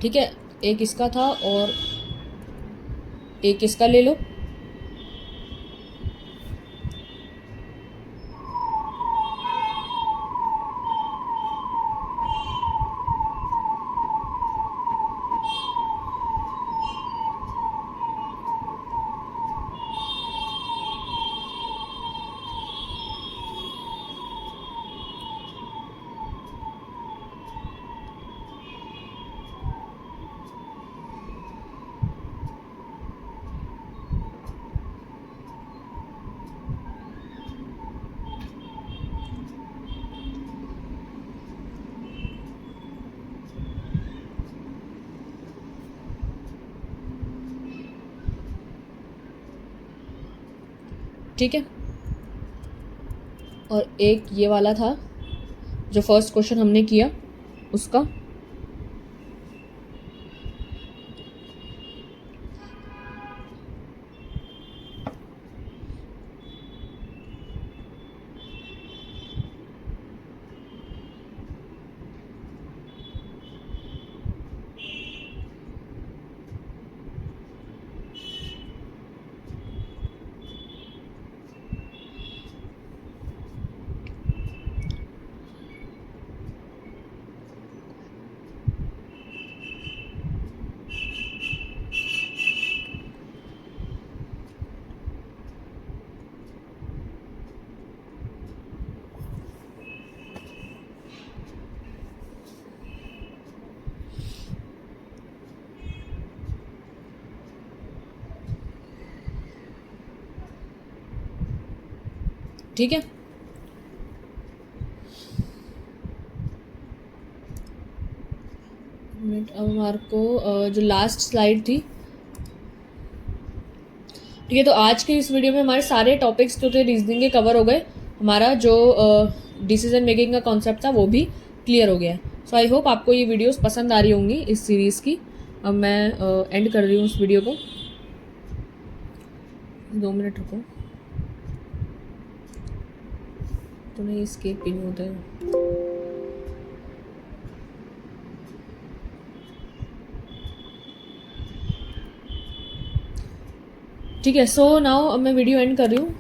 Speaker 1: ठीक है, एक इसका था और एक इसका ले लो। ठीक है, और एक ये वाला था जो फर्स्ट क्वेश्चन हमने किया उसका। ठीक है, अब हमारे को जो लास्ट स्लाइड थी। ठीक है, तो आज के इस वीडियो में हमारे सारे टॉपिक्स जो थे रीजनिंग के कवर हो गए। हमारा जो डिसीजन मेकिंग का कॉन्सेप्ट था वो भी क्लियर हो गया है। सो आई होप आपको ये वीडियोस पसंद आ रही होंगी इस सीरीज़ की। अब मैं एंड कर रही हूँ उस वीडियो को। 2 मिनट रुको, तो नहीं स्केप नहीं होता है। ठीक है, सो नाउ अब मैं वीडियो एंड कर रही हूँ।